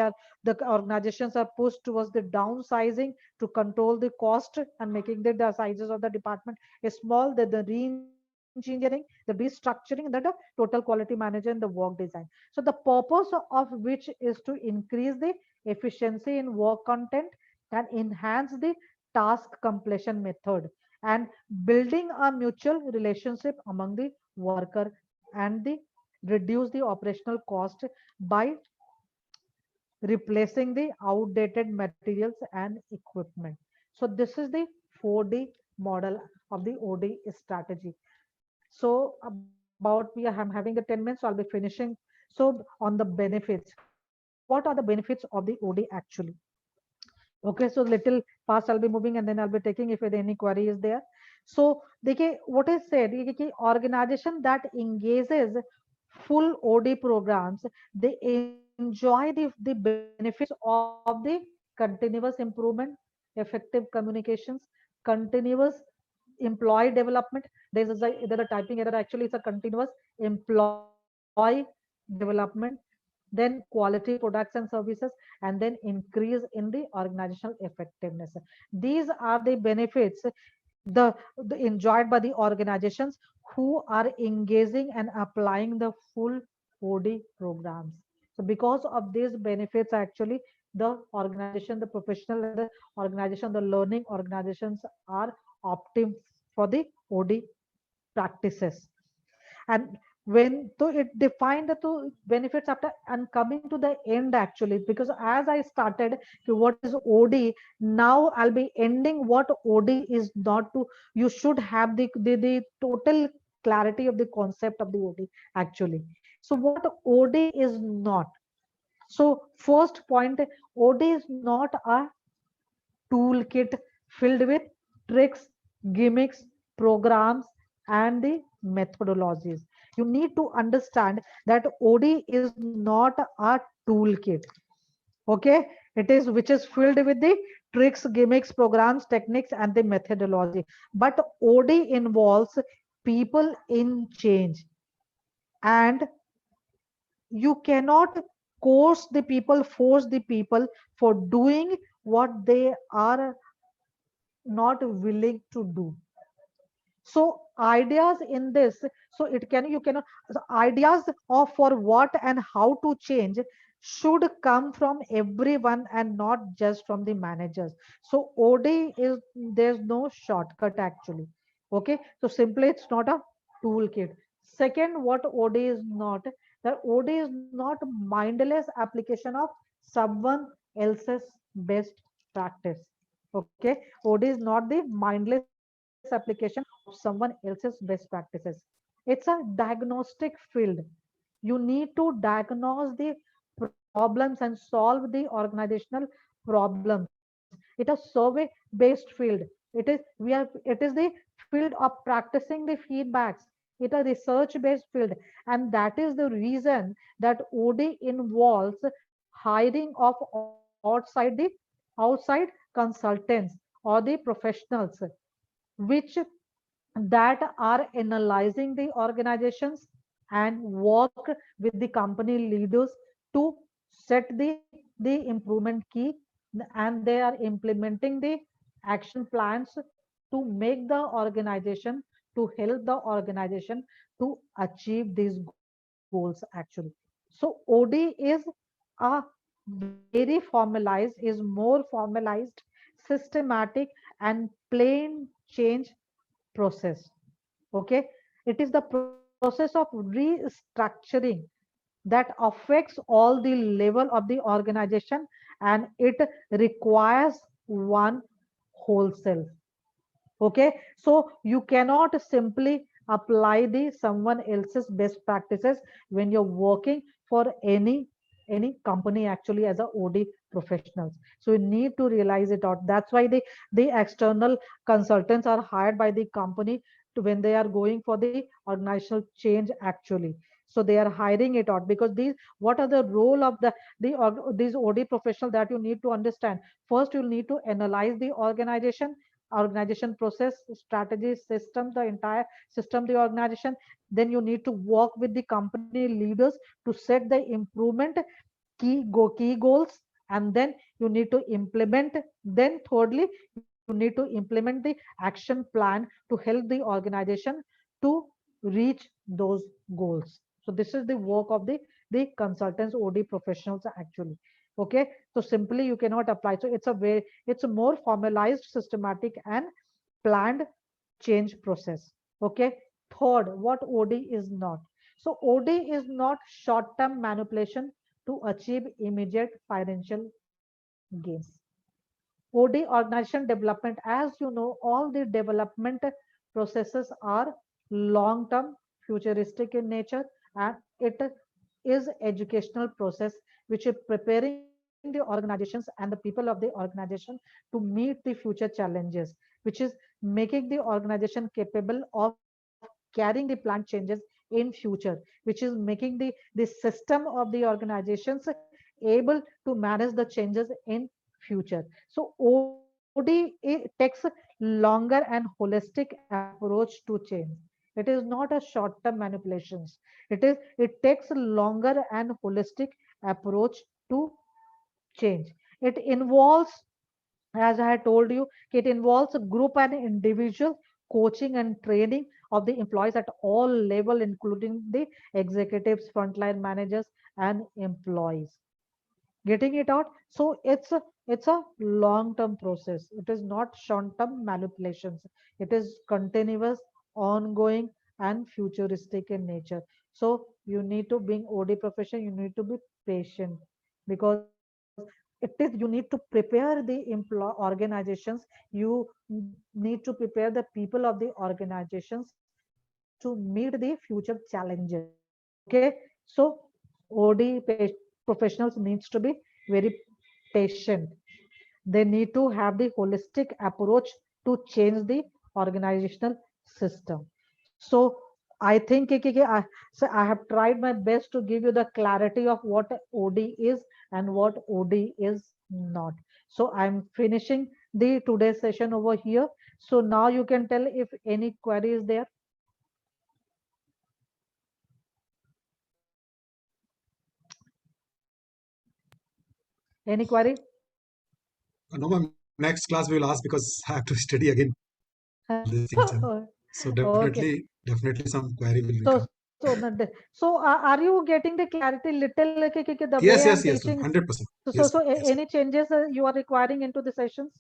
are the organizations are pushed towards the downsizing to control the cost and making the sizes of the department small, the re-engineering, the restructuring, and the total quality manager and the work design. So the purpose of which is to increase the efficiency in work content and enhance the task completion method and building a mutual relationship among the worker and the reduce the operational cost by replacing the outdated materials and equipment. So this is the 4D model of the OD strategy. So about I'm having the 10 minutes, so I'll be finishing. So on the benefits, what are the benefits of the OD actually? Okay, so little fast I'll be moving and then I'll be taking if any query is there. So what is said, organization that engages full OD programs, they enjoy the benefits of the continuous improvement, effective communications, continuous employee development. There's a typing error. Actually, it's a continuous employee development, then quality products and services, and then increase in the organizational effectiveness. These are the benefits the enjoyed by the organizations who are engaging and applying the full OD programs. So because of these benefits, actually, the organization, the professional and the organization, the learning organizations are opting for the OD practices. And when so it defined the two benefits after and coming to the end, actually, because as I started what is OD, now I'll be ending what OD is not. To you should have the total clarity of the concept of the OD, actually. So what OD is not. So first point, OD is not a toolkit filled with tricks, gimmicks, programs, and the methodologies. You need to understand that OD is not a toolkit. Okay, it is which is filled with the tricks, gimmicks, programs, techniques, and the methodology. But OD involves people in change, and you cannot coerce the people, force the people for doing what they are not willing to do. So ideas in this, so it can you cannot so ideas of for what and how to change should come from everyone and not just from the managers. So OD is there's no shortcut, actually. Okay, so simply it's not a toolkit. Second, what OD is not, that OD is not mindless application of someone else's best practice. Okay, OD is not the mindless application of someone else's best practices. It's a diagnostic field. You need to diagnose the problems and solve the organizational problems. It is survey based field. It is the field of practicing the feedbacks. It is a research based field, and that is the reason that OD involves hiring of outside consultants or the professionals which that are analyzing the organizations and work with the company leaders to set the improvement key, and they are implementing the action plans to make the organization, to help the organization to achieve these goals, actually. So OD is a very formalized, is more formalized, systematic, and plain change process. Okay, it is the process of restructuring that affects all the level of the organization, and it requires one whole self. Okay, so you cannot simply apply the someone else's best practices when you're working for any company, actually, as a OD professionals. So you need to realize it out. That's why the external consultants are hired by the company to when they are going for the organizational change, actually. So they are hiring it out because these what are the role of these OD professional that you need to understand. First, you need to analyze the organization process, strategy, system, the entire system, the organization. Then you need to work with the company leaders to set the improvement key goals, and then you need to implement. Then thirdly, you need to implement the action plan to help the organization to reach those goals. So this is the work of the consultants, OD professionals, actually. Okay, so simply you cannot apply. So it's a more formalized, systematic, and planned change process. Okay, third, what OD is not. So OD is not short term manipulation to achieve immediate financial gains. OD, organization development, as you know, all the development processes are long term, futuristic in nature, and it is educational process which is preparing the organizations and the people of the organization to meet the future challenges, which is making the organization capable of carrying the planned changes in future, which is making the system of the organizations able to manage the changes in future. So OD, it takes longer and holistic approach to change. It is not a short term manipulations. It takes longer and holistic approach to change. It involves, as I had told you, it involves a group and individual coaching and training of the employees at all level, including the executives, frontline managers, and employees. Getting it out? So it's a long-term process. It is not short-term manipulations. It is continuous, ongoing, and futuristic in nature. So you need to, being OD profession, you need to be patient, because you need to prepare the organizations. You need to prepare the people of the organizations to meet the future challenges. Okay, so OD professionals needs to be very patient. They need to have the holistic approach to change the organizational system. So I think so I have tried my best to give you the clarity of what OD is and what OD is not. So I'm finishing the today's session over here. So now you can tell if any query is there. Any query? No, ma'am. Next class we will ask because I have to study again these things. So Okay. definitely some query will So, become. are you getting the clarity little the way Yes, I'm yes, yes, ma'am. teaching? 100%. So, Yes, yes. any changes you are requiring into the sessions?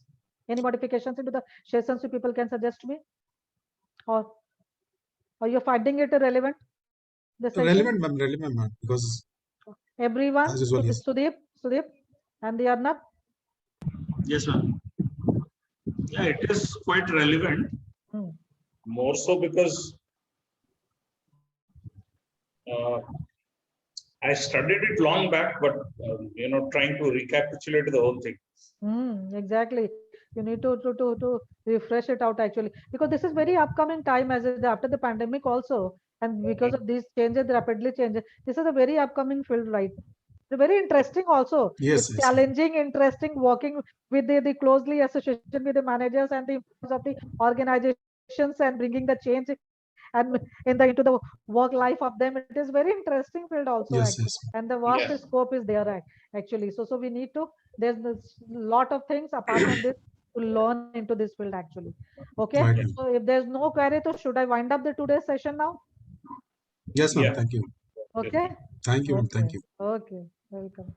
Any modifications into the sessions you people can suggest me? Or you're finding it relevant, the session? Relevant, ma'am, because Everyone, as usual, yes. Sudeep, and the Arnab? Yes, ma'am. Yeah, it is quite relevant. Hmm. More so because uh, I studied it long back, but trying to recapitulate the whole thing. Exactly. You need to refresh it out actually, because this is very upcoming time as after the pandemic also, and because of these changes, rapidly changes. This is a very upcoming field, right? Very interesting also. Yes, It's yes, ma'am. challenging, interesting working with the closely association with the managers and the employees of the organizations and bringing the change and into the work life of them. It is very interesting field also actually, Yes, yes, and the vast Yes. scope is there actually. So we need to. There's this lot of things apart from this to learn into this field actually. Okay. right, Yeah. ma'am. So if there's no query, so should I wind up the today's session now? Yes, ma'am. Yeah. Thank you. Okay. Thank you, ma'am. Okay. Thank you. Okay. Welcome.